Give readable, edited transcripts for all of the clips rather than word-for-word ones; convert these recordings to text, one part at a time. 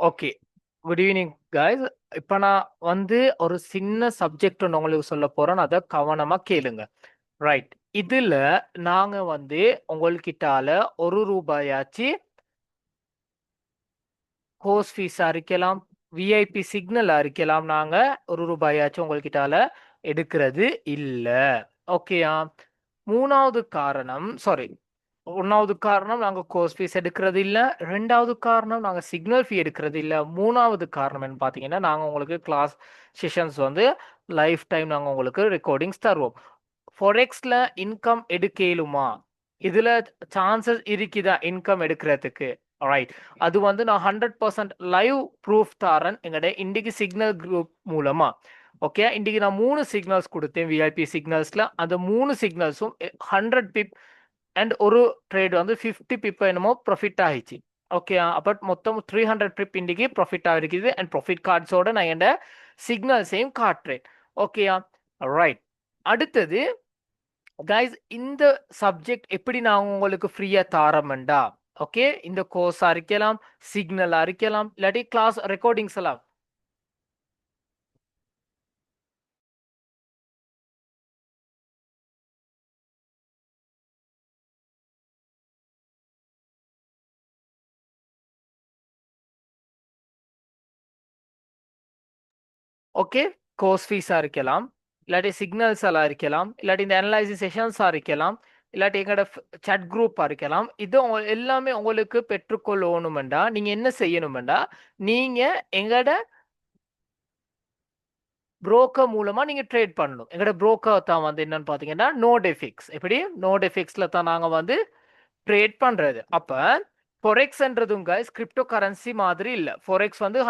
Okay. Good evening guys. இப்ப நான் வந்து ஒரு சின்ன சப்ஜெக்ட் ஒண்ணு உங்களுக்கு சொல்லப் போறேன். அத கவனமா கேளுங்க. ரைட். இதுல நாங்க வந்து உங்கள்கிட்டால ரூ. 1 கோர்ஸ் ஃபீஸா இருக்கலாம், விஐபி சிக்னலா இருக்கலாம். நாங்க ரூ. 1 உங்கள்கிட்டால எடுக்கிறது இல்ல. ஓகேயா? 3வது காரணம் சாரி 1வது காரணம் நாங்க கோர்ஸ் ஃபீஸ் எடுக்கிறது இல்ல. 2வது காரணம் நாங்க சிக்னல் ஃபீ எடுக்கிறது இல்ல. 3வது காரணம் என்னன்னு பார்த்தீங்கன்னா, நாங்க உங்களுக்கு கிளாஸ் செஷன்ஸ் வந்து லைஃப் டைம் நாங்க உங்களுக்கு ரெக்கார்டிங்ஸ் தருவோம். ஃபொரெக்ஸ்ல இன்கம் எடுக்க இயலுமா? இதுல சான்சஸ் இருக்குதா இன்கம் எடுக்கிறதுக்கு? ரைட். அது வந்து நான் 100% லைவ் ப்ரூஃப் தாரேன் எங்கட இன்றைக்கு சிக்னல் குரூப் மூலமா. ஓகே. இன்றைக்கு நான் 3 சிக்னல்ஸ் கொடுத்தேன் விஐபி சிக்னல்ஸ்ல. அந்த 3 சிக்னல்ஸும் 100 பிப் அண்ட் ஒரு ட்ரேட் வந்து 50 பிப் என்னமோ ப்ராஃபிட் ஆயிடுச்சு. ஓகே. அப்ப மொத்தம் 300 பிப் இன்றைக்கு ப்ராஃபிட் ஆகிருக்குது. அண்ட் ப்ராஃபிட் கார்ட்ஸோட நான் என் சிக்னல்ஸையும் காட்டுறேன். ஓகேயா? ரைட். அடுத்தது கைஸ், இந்த சப்ஜெக்ட் எப்படி நான் உங்களுக்கு ஃப்ரீயா தாரமெண்டா? ஓகே. இந்த கோர்ஸா இருக்கலாம், சிக்னலா இருக்கலாம், இல்லாட்டி கிளாஸ் ரெக்கார்டிங்ஸ் எல்லாம். ஓகே. கோர்ஸ் ஃபீஸா இருக்கலாம், இல்லாட்டி சிக்னல்ஸ் எல்லாம் இருக்கலாம், இல்லாட்டி இந்த அனலைசிஸ் செஷன்ஸா இருக்கலாம், இல்லாட்டி எங்களோட chat குரூப்பா இருக்கலாம். இது எல்லாமே உங்களுக்கு பெற்றுக்கொள்ளணுமெண்டா நீங்க என்ன செய்யணுமெண்டா, நீங்க எங்களோட புரோக்கர் மூலமா நீங்க ட்ரேட் பண்ணணும். எங்களோட புரோக்கர் தான் வந்து என்னன்னு பாத்தீங்கன்னா நோடெஃபிக்ஸ். எப்படி நோடெஃபிக்ஸ்ல தான் நாங்க வந்து ட்ரேட் பண்றது. அப்ப ஃபொரெக்ஸ்ன்றதும் கைஸ் கிரிப்டோ கரன்சி மாதிரி இல்ல. ஃபொரெக்ஸ் வந்து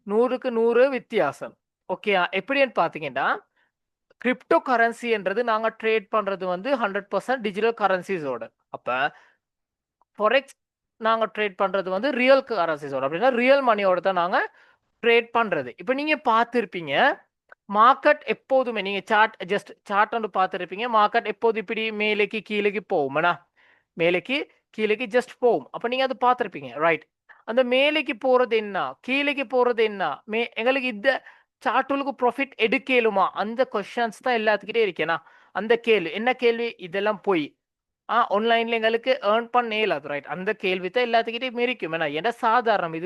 100க்கு 100 வித்தியாசம். ஓகேயா? எப்படின்னு பாத்தீங்கன்னா, கிரிப்டோ கரன்சின்றது நாங்க ட்ரேட் பண்றது வந்து 100% டிஜிட்டல் கரன்சிஸோட. அப்ப ஃபொரெக்ஸ் நாங்க ட்ரேட் பண்றது வந்து ரியல் கரன்சிஸோட. அப்படின்னா ரியல் மணியோட தான் நாங்க ட்ரேட் பண்றது. இப்ப நீங்க பார்த்திருப்பீங்க, மார்க்கெட் எப்போதுமே நீங்க சார்ட் வந்து பார்த்திருப்பீங்க. மார்க்கெட் எப்போதும் இப்படி மேலேக்கு கீழேக்கு போகும்னா, மேலேக்கு கீழேக்கு ஜஸ்ட் போகும். அப்ப நீங்க அது பார்த்திருப்பீங்க. ரைட். அந்த மேலேக்கு போறது என்ன? கீழேக்கு போறது என்ன? எங்களுக்கு இந்த சார்ட்டுகளுக்கு ப்ராஃபிட் எடுக்க இயலுமா? அந்த கொஸ்டின்ஸ் தான் எல்லாத்துக்கிட்டே இருக்கேனா? அந்த கேள்வி. என்ன கேள்வி? இதெல்லாம் பொய். ஆன்லைன்ல எங்களுக்கு ஏர்ன் பண்ண இயலாது. ரைட். அந்த கேள்வி தான் எல்லாத்துக்கிட்டயும் இருக்கும். ஏன்னா சாதாரணம்.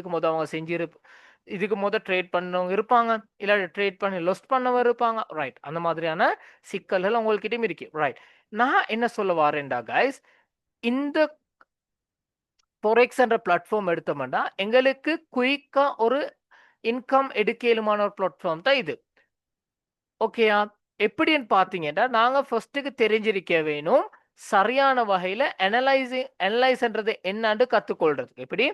இதுக்கு முத ட்ரேட் பண்ணவங்க இருப்பாங்க. இல்ல ட்ரேட் பண்ணி லொஸ்ட் பண்ணவங்க இருப்பாங்க. ரைட். அந்த மாதிரியான சிக்கல்கள் உங்ககிட்டயும் இருக்கு. ரைட். நான் என்ன சொல்ல வாரேன்டா கைஸ், இந்த ஃபொரெக்ஸ் என்ற பிளாட்ஃபார்ம் எடுத்தோம்னா எங்களுக்கு குயிக்கா ஒரு இன்கம் எடுக்க இயலுமான ஒரு பிளாட்ஃபார்ம் தான் இது. ஓகேயா? எப்படின்னு பார்த்தீங்கன்னா, நாங்க ஃபர்ஸ்ட்டுக்கு தெரிஞ்சிருக்க வேணும். சரியான வகையில அனலைஸ்ன்றது என்னான்னு கத்துக்கொள்றதுக்கு. எப்படி?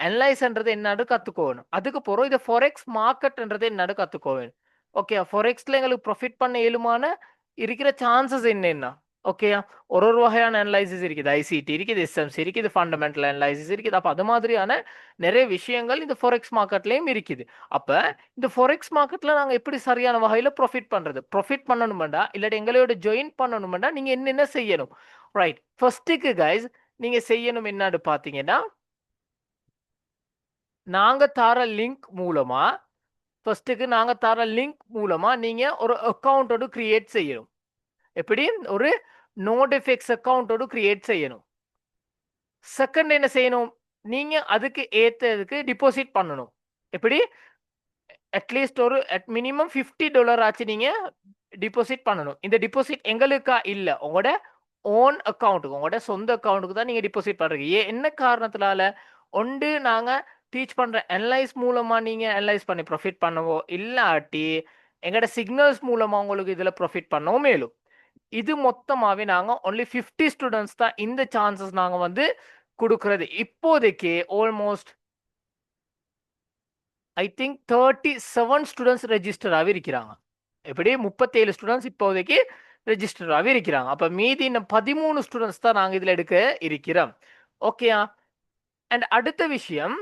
அனலைஸ்ன்றது என்னான்னு கத்துக்கோணும். அதுக்கு பிறகு இது ஃபாரெக்ஸ் மார்க்கெட்ன்றது என்னான்னு கத்துக்கோவேணும். ஓகே. ஃபாரெக்ஸ்ல எங்களுக்கு ப்ராஃபிட் பண்ண இயலுமான இருக்கிற சான்சஸ் என்னென்ன? ஓகேயா? ஒரு வகையான அனலைசிஸ் இருக்குது. ஐசிடி இருக்குது, எஸ்எம்சி இருக்குது, ஃபண்டமெண்டல் அனலைசிஸ் இருக்குது. அப்ப அது மாதிரியான நிறைய விஷயங்கள் இந்த ஃபாரெக்ஸ் மார்க்கெட்லயும் இருக்குது. அப்ப இந்த ஃபொரெக்ஸ் மார்க்கெட்ல நாங்க எப்படி சரியான வகையில ப்ராஃபிட் பண்றது? ப்ராஃபிட் பண்ணணுமெண்டா, இல்லாட்டி எங்களோட ஜாயின் பண்ணணுமெண்டா, நீங்க என்னென்ன செய்யணும்? ரைட். ஃபர்ஸ்ட்டுக்கு கைஸ், நீங்க செய்யணும் என்னான்னு பார்த்தீங்கன்னா, நாங்க தார லிங்க் மூலமா நீங்க ஒரு அக்கவுண்டோட கிரியேட் செய்யணும். எப்படி? ஒரு நோடிஃபெக்ஸ் அக்கவுண்டோட கிரியேட் செய்யணும். செகண்ட் என்ன செய்யணும்? நீங்க அதுக்கு ஏத்ததுக்கு டிபாசிட் பண்ணணும். எப்படி? அட்லீஸ்ட் ஒரு மினிமம் $50 ஆச்சு நீங்க டிபாசிட் பண்ணணும். இந்த டிபாசிட் எங்களுக்கா இல்ல. உங்களோட ஓன் அக்கவுண்ட்டுக்கு, உங்களோட சொந்த அக்கவுண்ட்டுக்கு தான் நீங்க டிபாசிட் பண்றீங்க. என்ன காரணத்தினால? ஒன்று நாங்க டீச் பண்ற அனலைஸ் மூலமா நீங்க அனலைஸ் பண்ணி ப்ராஃபிட் பண்ணவோ, இல்லாட்டி எங்கட சிக்னல்ஸ் மூலமா உங்களுக்கு இதுல ப்ராஃபிட் பண்ணவும் மேலும். இது மொத்தமாவே நாங்க ஒன்லி 50 ஸ்டூடண்ட்ஸ் தான் இந்த சான்சஸ் நாங்க வந்து குடுக்குறது. இப்போதைக்கு almost I think 37 students register ஆகி இருக்கிறாங்க. எப்படி? 37 ஸ்டூடண்ட்ஸ் இப்போதைக்கு ரெஜிஸ்டர் ஆகி இருக்கிறாங்க. அப்ப மீதி இன்னும் 13 ஸ்டூடண்ட்ஸ் தான் நாங்க இதுல எடுக்க இருக்கிறோம். ஓகேயா? அண்ட் அடுத்த விஷயம்,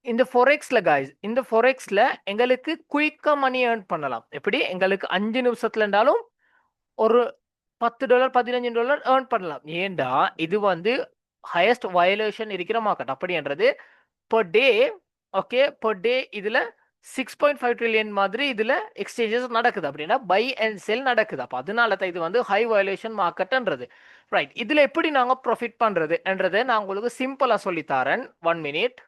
இந்த ஃபொரெக்ஸ்ல கைஸ், இந்த ஃபொரெக்ஸ்ல எங்களுக்கு குயிக்கா மணி ஏர்ன் பண்ணலாம். எப்படி? எங்களுக்கு 5 நிமிஷத்துல இருந்தாலும் ஒரு $10 $15 ஏர்ன் பண்ணலாம். ஏன்டா இது வந்து ஹையஸ்ட் வயலேஷன் இருக்கிற மார்க்கெட். அப்படின்றது per day, okay, per day இதுல 6.5 ட்ரில்லியன் மாதிரி இதுல எக்ஸ்சேஞ்சஸ் நடக்குது அப்படின்னா பை அண்ட் செல் நடக்குது. அப்ப அதனால தான் இது வந்து ஹை வயலேஷன் மார்க்கெட்ன்றது. ரைட், இதுல எப்படி நாங்க ப்ராஃபிட் பண்றதுன்றதை நான் உங்களுக்கு சிம்பிளா சொல்லி தரேன். 1 மினிட்.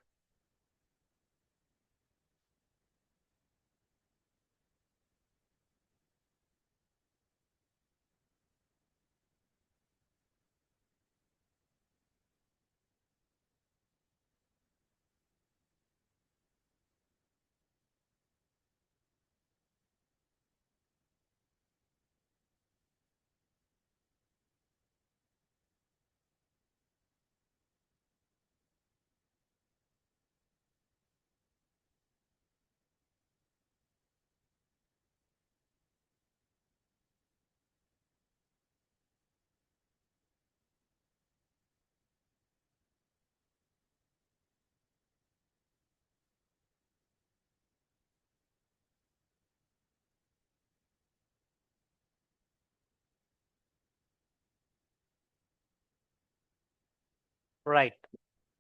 ரைட்,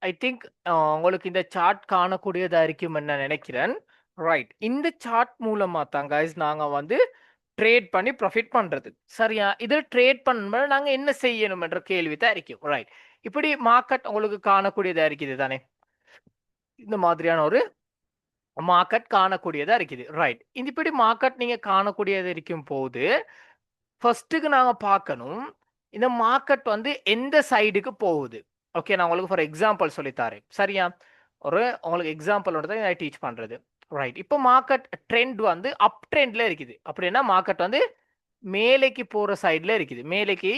ஐ திங்க் உங்களுக்கு இந்த சார்ட் காணக்கூடியதா இருக்கும் நான் நினைக்கிறேன். ரைட், இந்த சார்ட் மூலமா தான் guys நாங்க வந்து ட்ரேட் பண்ணி ப்ராஃபிட் பண்றது. சரியா, இது ட்ரேட் பண்ணும்போது நாங்க என்ன செய்யணும் என்ற கேள்வி தான் இருக்கும். ரைட், இப்படி மார்க்கெட் உங்களுக்கு காணக்கூடியதா இருக்குது தானே, இந்த மாதிரியான ஒரு மார்க்கெட் காணக்கூடியதா இருக்குது. ரைட், இந்த இப்படி மார்க்கெட் நீங்க காணக்கூடியது இருக்கும் போது ஃபர்ஸ்ட்டுக்கு நாங்க பார்க்கணும் இந்த மார்க்கெட் வந்து எந்த சைடுக்கு போகுது. ஓகே, நான் உங்களுக்கு ஃபார் எக்ஸாம்பிள் சொல்லித்தாரேன். சரியா, ஒரு உங்களுக்கு எக்ஸாம்பிளோட தான் நான் டீச் பண்றது. ரைட், இப்போ மார்க்கெட் ட்ரெண்ட் வந்து அப் ட்ரெண்ட்ல இருக்குது அப்படின்னா மார்க்கெட் வந்து மேலேக்கு போற சைடுல இருக்குது, மேலேக்கு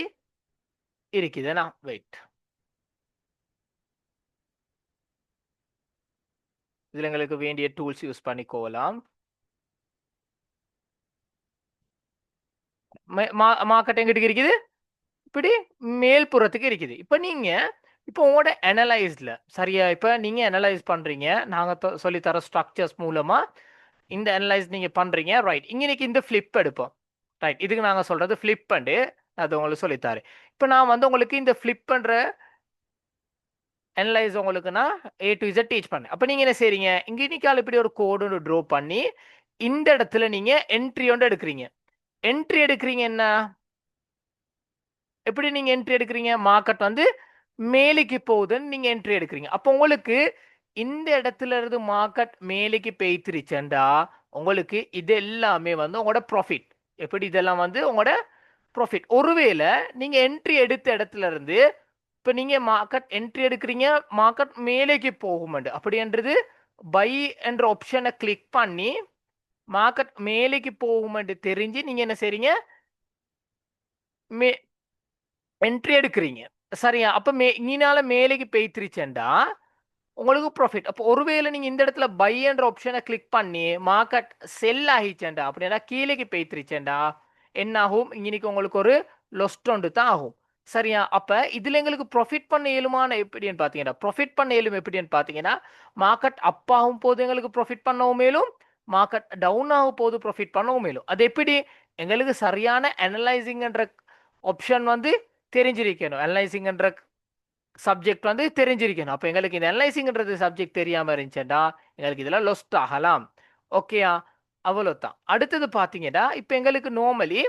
இருக்குதுன்னா வெயிட், இதுல எங்களுக்கு வேண்டிய டூல்ஸ் யூஸ் பண்ணிக்கோலாம். மார்க்கெட் எங்கிட்டு இருக்குது, இப்படி மேல்புறத்துக்கு இருக்குது. இப்போ நீங்க இப்போ உங்களோட அனலைஸ்ல சரியா, இப்போ நீங்க அனலைஸ் பண்றீங்க, நாங்க சொல்லி தர ஸ்ட்ரக்சர்ஸ் மூலமா இந்த அனலைஸ் நீங்க பண்றீங்க. ரைட், இன்னைக்கு இந்த ஃபிளிப் எடுப்போம். ரைட், இதுக்கு நாங்க சொல்றது ஃபிளிப் பண்ணு, அது உங்களுக்கு சொல்லித்தாரு. இப்போ நான் வந்து உங்களுக்கு இந்த ஃபிளிப் பண்ற அனலைஸ் உங்களுக்கு நான் A to Z டீச் பண்ணேன். அப்போ நீங்க என்ன செய்றீங்க, இங்க இன்னைக்கால இப்படி ஒரு கோடு ஒன்று ட்ரா பண்ணி இந்த இடத்துல நீங்க என்ட்ரி ஒன்று எடுக்கிறீங்க. என்ட்ரி எடுக்கிறீங்க என்ன, எப்படி நீங்க என்ட்ரி எடுக்கிறீங்க, மார்க்கெட் வந்து மேலேக்கு போகுதுன்னு நீங்க என்ட்ரி எடுக்கிறீங்க. அப்போ உங்களுக்கு இந்த இடத்துல இருந்து மார்க்கெட் மேலேக்கு பெய்திருச்சேன்டா உங்களுக்கு இது எல்லாமே வந்து உங்களோட ப்ராஃபிட். எப்படி இதெல்லாம் வந்து உங்களோட ப்ராஃபிட். ஒருவேளை நீங்க என்ட்ரி எடுத்த இடத்துல இருந்து இப்போ நீங்க மார்க்கெட் என்ட்ரி எடுக்கிறீங்க, மார்க்கெட் மேலேக்கு போகுமெண்டு அப்படின்றது பை என்ற ஆப்ஷனை கிளிக் பண்ணி மார்க்கெட் மேலேக்கு போகுமென்று தெரிஞ்சு நீங்க என்ன செய்றீங்க, மே என்ட்ரி எடுக்கிறீங்க. சரியா, அப்ப இனினால மேலேக்கு பெய்திருச்சேன்டா உங்களுக்கு ப்ராஃபிட். அப்போ ஒருவேளை நீங்க இந்த இடத்துல பை என்ற ஆப்ஷனை கிளிக் பண்ணி மார்க்கெட் செல் ஆகிச்சேன்டா அப்படின்னா கீழேக்கு பெய்திருச்சேன்டா என்ன ஆகும், இன்னைக்கு உங்களுக்கு ஒரு லொஸ்ட் ஒன்று தான் ஆகும். சரியா, அப்ப இதுல எங்களுக்கு ப்ராஃபிட் பண்ண இயலுமான எப்படின்னு பாத்தீங்கன்னா, ப்ராஃபிட் பண்ண இயலும் எப்படின்னு பாத்தீங்கன்னா, மார்க்கெட் அப் ஆகும் போது எங்களுக்கு ப்ராஃபிட் பண்ணவும் மேலும், மார்க்கெட் டவுன் ஆகும் போது ப்ராஃபிட் பண்ணவும் மேலும். அது எப்படி, எங்களுக்கு சரியான அனலைசிங்ன்ற ஆப்ஷன் வந்து தெரிஞ்சிருக்கணும், அனலைசிங்ன்ற சப்ஜெக்ட் வந்து தெரிஞ்சிருக்கணும். அப்போ எங்களுக்கு இந்த அனலைசிங்ன்றது சப்ஜெக்ட் தெரியாம இருந்துச்சுன்னா எங்களுக்கு இதெல்லாம் லொஸ்ட் ஆகலாம். ஓகேயா, அவ்வளோதான். அடுத்தது பார்த்தீங்கன்னா இப்போ எங்களுக்கு நார்மலி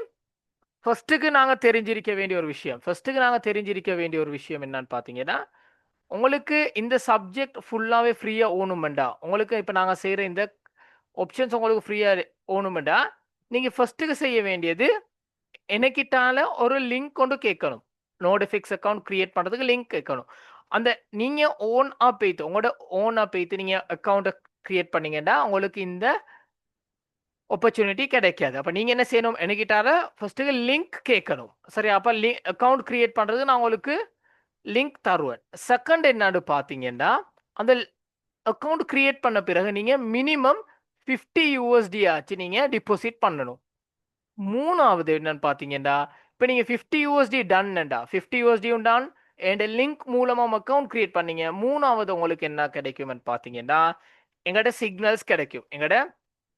ஃபர்ஸ்ட்டுக்கு நாங்கள் தெரிஞ்சிருக்க வேண்டிய ஒரு விஷயம், என்னன்னு பார்த்தீங்கன்னா, உங்களுக்கு இந்த சப்ஜெக்ட் ஃபுல்லாகவே ஃப்ரீயாக ஓணுமெண்டா, உங்களுக்கு இப்போ நாங்கள் செய்கிற இந்த ஆப்ஷன்ஸ் உங்களுக்கு ஃப்ரீயாக ஓணுமெண்டா, நீங்கள் ஃபர்ஸ்ட்டுக்கு செய்ய வேண்டியது எனக்கிட்டால ஒரு லிங்க் கொண்டு கேட்கணும். நோடிஃபிக்ஸ் அக்கவுண்ட் கிரியேட் பண்றதுக்கு லிங்க் கேட்கணும். அந்த நீங்க உங்களோட ஓனா போய்த்து நீங்க அக்கவுண்ட் கிரியேட் பண்ணீங்கன்னா உங்களுக்கு இந்த ஆப்பர்ச்சுனிட்டி கிடைக்காது. அப்ப நீங்க என்ன செய்யணும், எனக்கிட்டால ஃபர்ஸ்ட் லிங்க் கேட்கணும். சரி, அப்ப அக்கவுண்ட் கிரியேட் பண்றது நான் உங்களுக்கு லிங்க் தருவேன். செகண்ட் என்னன்னு பாத்தீங்கன்னா, அந்த அக்கவுண்ட் கிரியேட் பண்ண பிறகு நீங்க மினிமம் 50 USD ஆச்சு நீங்க டிபாசிட் பண்ணணும். மூணாவது என்னன்னு பார்த்தீங்கன்னா, இப்போ நீங்க 50 USD டன்னுடா, 50 USD done and link மூலமா அக்கவுண்ட் கிரியேட் பண்ணீங்க. மூணாவது உங்களுக்கு என்ன கிடைக்கும்னு பார்த்தீங்கன்னா, எங்கட சிக்னல்ஸ் கிடைக்கும், எங்கட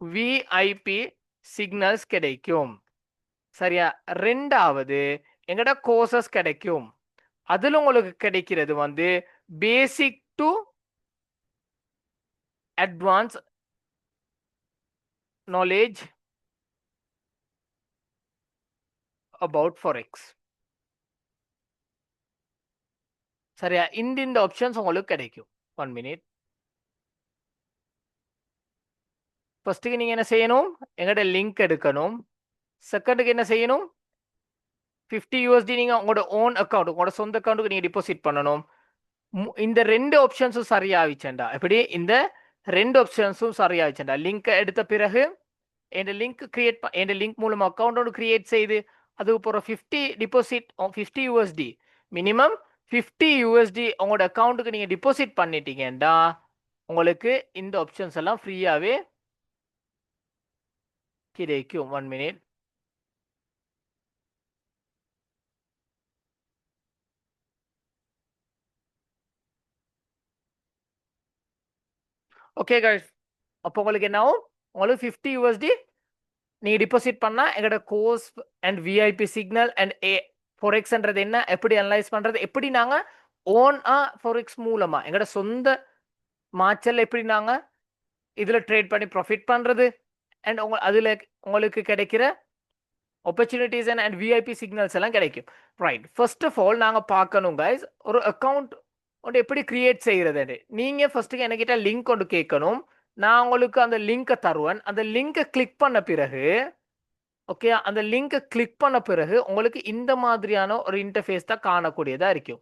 விஐபி சிக்னல்ஸ் கிடைக்கும். சரியா, ரெண்டாவது எங்கட கோர்சஸ் கிடைக்கும். அதுல உங்களுக்கு கிடைக்கிறது வந்து basic to advanced knowledge about forex. சரியா? இந்த ஆப்ஷன்ஸ் உங்களுக்கு கிடைக்கும். 1 மினிட். ஃபர்ஸ்ட்டுக்கு நீங்க என்ன செய்யணும்? எங்கட லிங்க் எடுக்கணும். செகண்டுக்கு என்ன செய்யணும்? 50 USD நீங்க உங்களோட ஓன் அக்கவுண்ட், உங்களோட சொந்த அக்கவுண்ட்டுக்கு நீங்க டிபாசிட் பண்ணணும். இந்த 2 ஆப்ஷன்ஸும் சரியாயிச்சேன்டா. எப்படி? இந்த 2 ஆப்ஷன்ஸும் சரியாயிச்சேன்டா. லிங்க் எடுத்த பிறகு என் லிங்க் கிரியேட் என் லிங்க் மூலமா அக்கவுண்ட் ஒன்று கிரியேட் செய்து அதுக்கப்புறம் 50 டிபாசிட் 50 USD மினிமம் 50 USD உங்களோட அக்கவுண்ட்டுக்கு நீங்க டிபாசிட் பண்ணிட்டீங்கடா உங்களுக்கு இந்த ஆப்ஷன்ஸ் எல்லாம் ஃப்ரீயாவே கிடைக்கும். 1 மினிட். ஓகே गाइस, அப்போ உங்களுக்கு என்ன ஆகும்? உங்களுக்கு 50 USD நீங்க டிபாசிட் பண்ணா எங்களோட course and VIP signal and ஃபோரெக்ஸ்ன்றது என்ன, எப்படி அனலைஸ் பண்றது, எப்படி நாங்க ஓனா ஃபோரெக்ஸ் மூலமா எங்களோட சொந்த மாச்சல் எப்படி நாங்க இதுல ட்ரேட் பண்ணி ப்ராஃபிட் பண்றது அண்ட் அதுல உங்களுக்கு கிடைக்கிற ஆப்பர்ச்சுனிட்டிஸ் அண்ட் விஐபி சிக்னல்ஸ் எல்லாம் கிடைக்கும். ரைட், ஃபர்ஸ்ட் ஆஃப் ஆல் நாங்க பார்க்கணும் கைஸ் ஒரு அக்கவுண்ட் ஒன்று எப்படி கிரியேட் செய்யறது. நீங்க ஃபர்ஸ்ட்டுக்கு என்கிட்ட லிங்க் ஒன்று கேட்கணும். நான் உங்களுக்கு அந்த லிங்கை தருவேன். அந்த லிங்கை கிளிக் பண்ண பிறகு ஓகே, அந்த லிங்கை கிளிக் பண்ண பிறகு உங்களுக்கு இந்த மாதிரியான ஒரு இன்டர்ஃபேஸ் தான் காணக்கூடியதா இருக்கும்.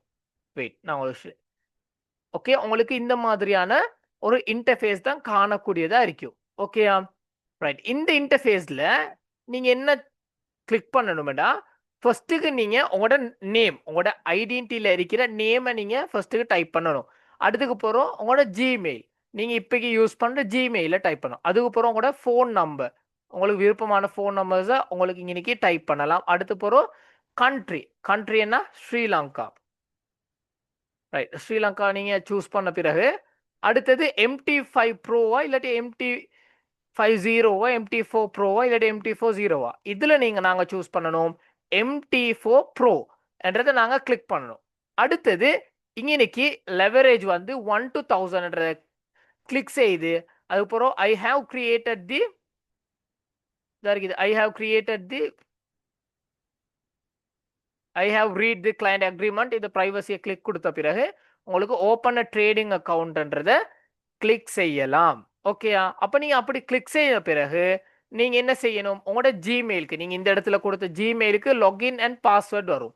வெயிட், நான் உங்களுக்கு ஓகே, உங்களுக்கு இந்த மாதிரியான ஒரு இன்டர்ஃபேஸ் தான் காணக்கூடியதா இருக்கும். ஓகேயா? ரைட், இந்த இன்டர்ஃபேஸ்ல நீங்க என்ன கிளிக் பண்ணணும்டா, ஃபர்ஸ்ட்டுக்கு நீங்க உங்களோட நேம், உங்களோட ஐடென்டிட்டியில இருக்கிற நேமை நீங்க ஃபர்ஸ்ட்டுக்கு டைப் பண்ணணும். அதுக்கு அப்புறம் உங்களோட ஜிமெயில், நீங்க இப்போக்கி யூஸ் பண்ற ஜிமெயில டைப் பண்ணணும். அதுக்கு அப்புறம் உங்களோட ஃபோன் நம்பர், உங்களுக்கு விருப்பமான ஃபோன் நம்பர்ஸை உங்களுக்கு இன்னைக்கு டைப் பண்ணலாம். அடுத்து அப்புறம் கண்ட்ரி, கண்ட்ரி என்ன? ஸ்ரீலங்கா. ரைட், ஸ்ரீலங்கா நீங்க சூஸ் பண்ண பிறகு அடுத்தது MT5 ப்ரோவா இல்லாட்டி MT50வா MT4 ப்ரோவா இல்லாட்டி MT4 0வா, இதுல நீங்க நாங்க சூஸ் பண்ணணும் MT4 ப்ரோ என்றதை நாங்க கிளிக் பண்ணணும். அடுத்தது இன்னைக்கு லெவரேஜ் வந்து 1 to 1000 கிளிக் செய்து அதுக்கப்புறம் I have created the I have created the I have read the client agreement, இந்த பிரைவசியை கிளிக் கொடுத்த பிறகு உங்களுக்கு ஓப்பன் ட்ரேடிங் அக்கவுண்ட்ன்றதை கிளிக் செய்யலாம். ஓகேயா? அப்போ நீங்க அப்படி கிளிக் செய்த பிறகு நீங்க என்ன செய்யணும்? உங்களோட ஜிமெயிலுக்கு, நீங்க இந்த இடத்துல கொடுத்த ஜிமெயிலுக்கு லாகின் அண்ட் பாஸ்வேர்ட் வரும்.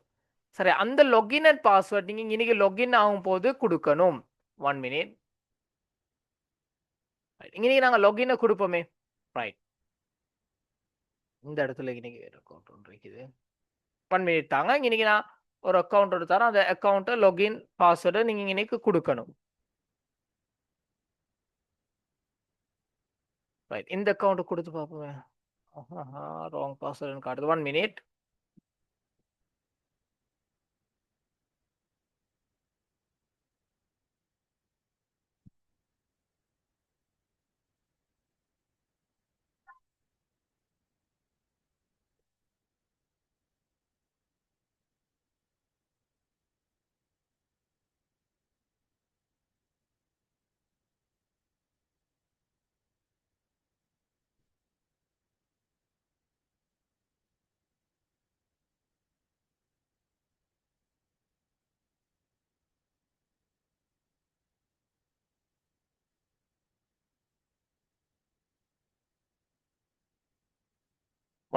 சரி, அந்த லாகின் அண்ட் பாஸ்வேர்ட் நீங்க இன்னைக்கு லாகின் ஆகும் போது கொடுக்கணும். 1 மினிட். இன்னைக்கு நாங்க லாகினை கொடுப்போமே. ரைட், இந்த இடத்துல இன்னைக்கு அக்கௌண்ட் ஒன்று இருக்குது. 1 மினிட் தாங்க. இன்னைக்கு நான் ஒரு அக்கௌண்ட் எடுத்தாரன், அந்த அக்கௌண்ட்டை லாகின் பாஸ்வேர்டை நீங்க இன்னைக்கு கொடுக்கணும். ரைட், இந்த அக்கௌண்ட் கொடுத்து பார்ப்போமே. ராங் பாஸ்வேர்டுன்னு காட்டுது. 1 மினிட்.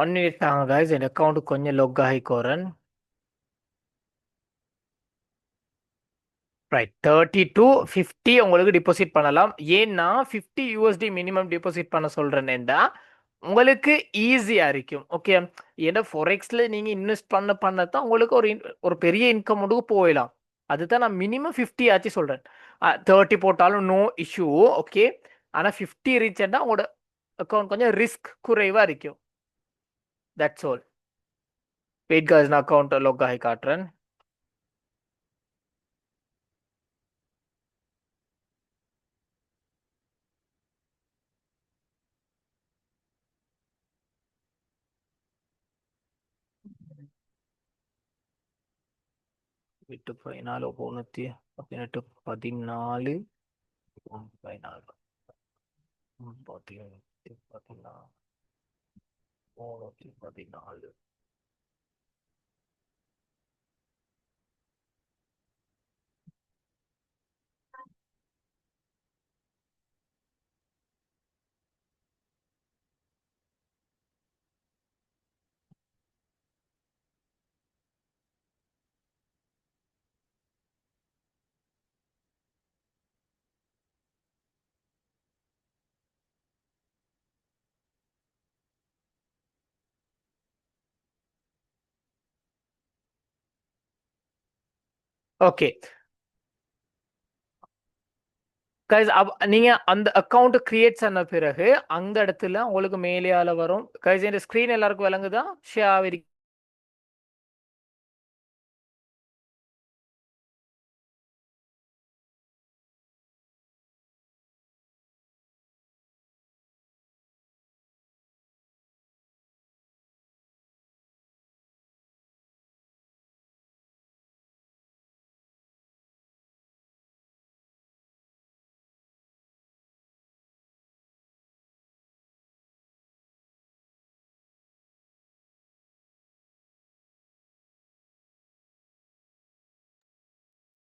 ஒன் மினிட் தாங்க guys, என் அக்கௌண்ட் கொஞ்சம் லொக் ஆகிக்கோறேன். ரைட், 30 to 50 உங்களுக்கு டிபாசிட் பண்ணலாம். ஏன்னா 50 USD மினிமம் டிபாசிட் பண்ண சொல்றேன்டா உங்களுக்கு ஈஸியா இருக்கும். ஓகே, ஏன்னா ஃபோரெக்ஸ்ல நீங்க இன்வெஸ்ட் பண்ணதான் உங்களுக்கு ஒரு பெரிய இன்கம் ஒன்று போயிடலாம். அதுதான் நான் மினிமம் 50 ஆச்சு சொல்றேன். 30 போட்டாலும் நோ இஷ்யூ. ஓகே, ஆனா 50 ரீச் ஆனா உங்களோட அக்கௌண்ட் கொஞ்சம் ரிஸ்க் குறைவா இருக்கும். That's all. வெயிட் காய்ஸ், நான் அக்கௌண்ட் லாக் ஆகி காட்டுறேன். எட்டு 14 318 14 14. 314 ஓகே கைஸ் நீங்க அந்த அக்கவுண்ட் கிரியேட் பண்ண பிறகு அந்த இடத்துல உங்களுக்கு மேலேயால வரும் கைஸ் இந்த ஸ்கிரீன் எல்லாருக்கும் விளங்குதா ஷேர்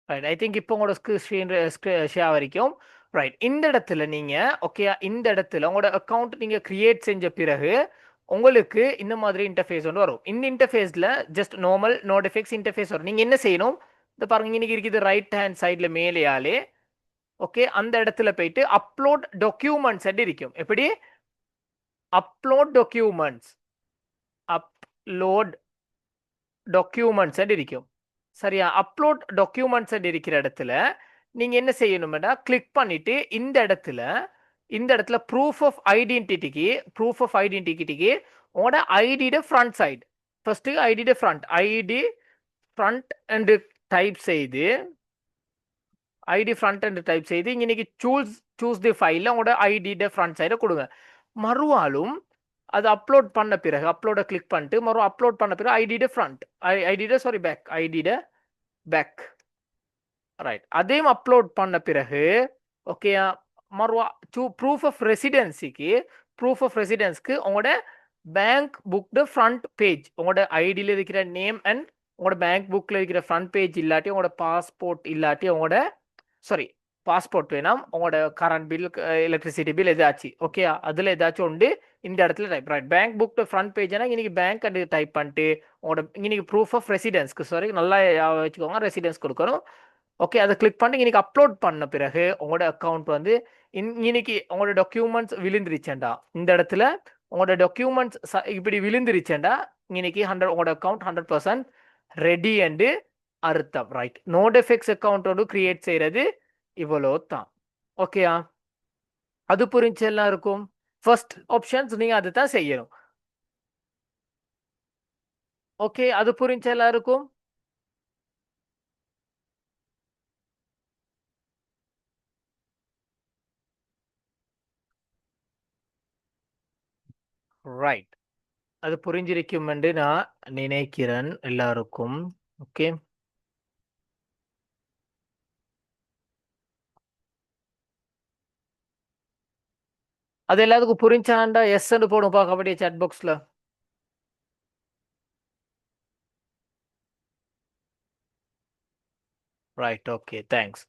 ரைட் ஐ திங்க் இப்போ உங்களோட ஸ்க்ரீன் ஷேர் வரைக்கும் ரைட் இந்த இடத்துல நீங்க ஓகே இந்த இடத்துல உங்களோட அக்கவுண்ட் நீங்க கிரியேட் செஞ்ச பிறகு உங்களுக்கு இந்த மாதிரி இன்டர்ஃபேஸ் ஒன்று வரும் இந்த இன்டர்ஃபேஸ்ல ஜஸ்ட் நார்மல் நோட்டிஃபிக்ஸ் இன்டர்ஃபேஸ் வரும் நீங்க என்ன செய்யணும் இந்த பாருங்க இன்னைக்கு இருக்குது ரைட் ஹேண்ட் சைட்ல மேலேயாலே ஓகே அந்த இடத்துல போயிட்டு அப்லோட் டாக்குமெண்ட்ஸ் இருக்கும் எப்படி அப்லோட் டாக்குமெண்ட்ஸ் அப்லோட் டாக்குமெண்ட்ஸ் இருக்கும் சரியா அப்லோட் டாக்குமெண்ட்ஸ் இருக்கிற இடத்துல நீங்க என்ன செய்யணும்னா கிளிக் பண்ணிட்டு இந்த இடத்துல ப்ரூஃப் ஆஃப் ஐடென்டிட்டிக்கு உங்களோட ஐடியோட ஃப்ரண்ட் சைடு ஃபர்ஸ்ட் ஐடியோட ஃப்ரண்ட் அண்ட் டைப் செய்து இன்னைக்கு சூஸ் தி ஃபைல்ல உங்களோட ஐடியோட ஃப்ரண்ட் சைடை கொடுங்க மறுவாலும் அது அப்லோட் பண்ண பிறகு அப்லோட கிளிக் பண்ணிட்டு மறுபடியும் அப்லோட் பண்ண பிறகு பேக் ரைட் அதையும் அப்லோட் பண்ண பிறகு ஓகே மறுவா ப்ரூஃப் ஆஃப் ரெசிடென்ஸ்க்கு உங்களோட பேங்க் புக்டு ஃப்ரண்ட் பேஜ் உங்களோட ஐடியில் இருக்கிற நேம் அண்ட் உங்களோட பேங்க் புக்கில் இருக்கிற ஃப்ரண்ட் பேஜ் இல்லாட்டி உங்களோட பாஸ்போர்ட் இல்லாட்டி உங்களோட பாஸ்போர்ட் வேணாம் உங்களோட கரண்ட் பில் எலக்ட்ரிசிட்டி பில் ஏதாச்சும் ஓகே அதில் ஏதாச்சும் உண்டு இந்த இடத்துல type right bank book front பேஜ்னா இன்னைக்கு பேங்க் அண்ட் டைப் பண்ணிட்டு உங்களோட இன்னைக்கு ப்ரூஃப் ஆஃப் ரெசிடென்ஸ்க்கு நல்லா வச்சுக்கோங்க ரெசிடென்ஸ் கொடுக்கணும் ஓகே அதை கிளிக் பண்ணி இன்னைக்கு அப்லோட் பண்ண பிறகு உங்களோட அக்கௌண்ட் வந்து இன்னைக்கு உங்களோட டாக்குமெண்ட்ஸ் விழுந்துருச்சேன்டா இந்த இடத்துல உங்களோட டாக்குமெண்ட்ஸ் இப்படி விழுந்துருச்சேன்டா இன்னைக்கு உங்களோட அக்கௌண்ட் 100% ரெடி அண்டு அர்த்தம் ரைட் நோடெஃபெக்ஸ் அக்கௌண்ட்டோடு கிரியேட் செய்யறது இவ்வளோ தான் ஓகேயா அது புரிஞ்சு எல்லாம் இருக்கும் ஃபர்ஸ்ட் ஆப்ஷன்ஸ் நீங்க அதை தான் செய்யணும் ஓகே அது புரிஞ்சு எல்லாம் இருக்கும் ரைட் அது புரிஞ்சிருக்கும் என்று நான் நினைக்கிறேன் எல்லாருக்கும் ஓகே அது எல்லாத்துக்கும் புரிஞ்சாண்டா எஸ்ன்னு போடும் பார்க்க அப்படியே சாட் பாக்ஸ்ல ரைட் ஓகே தேங்க்ஸ்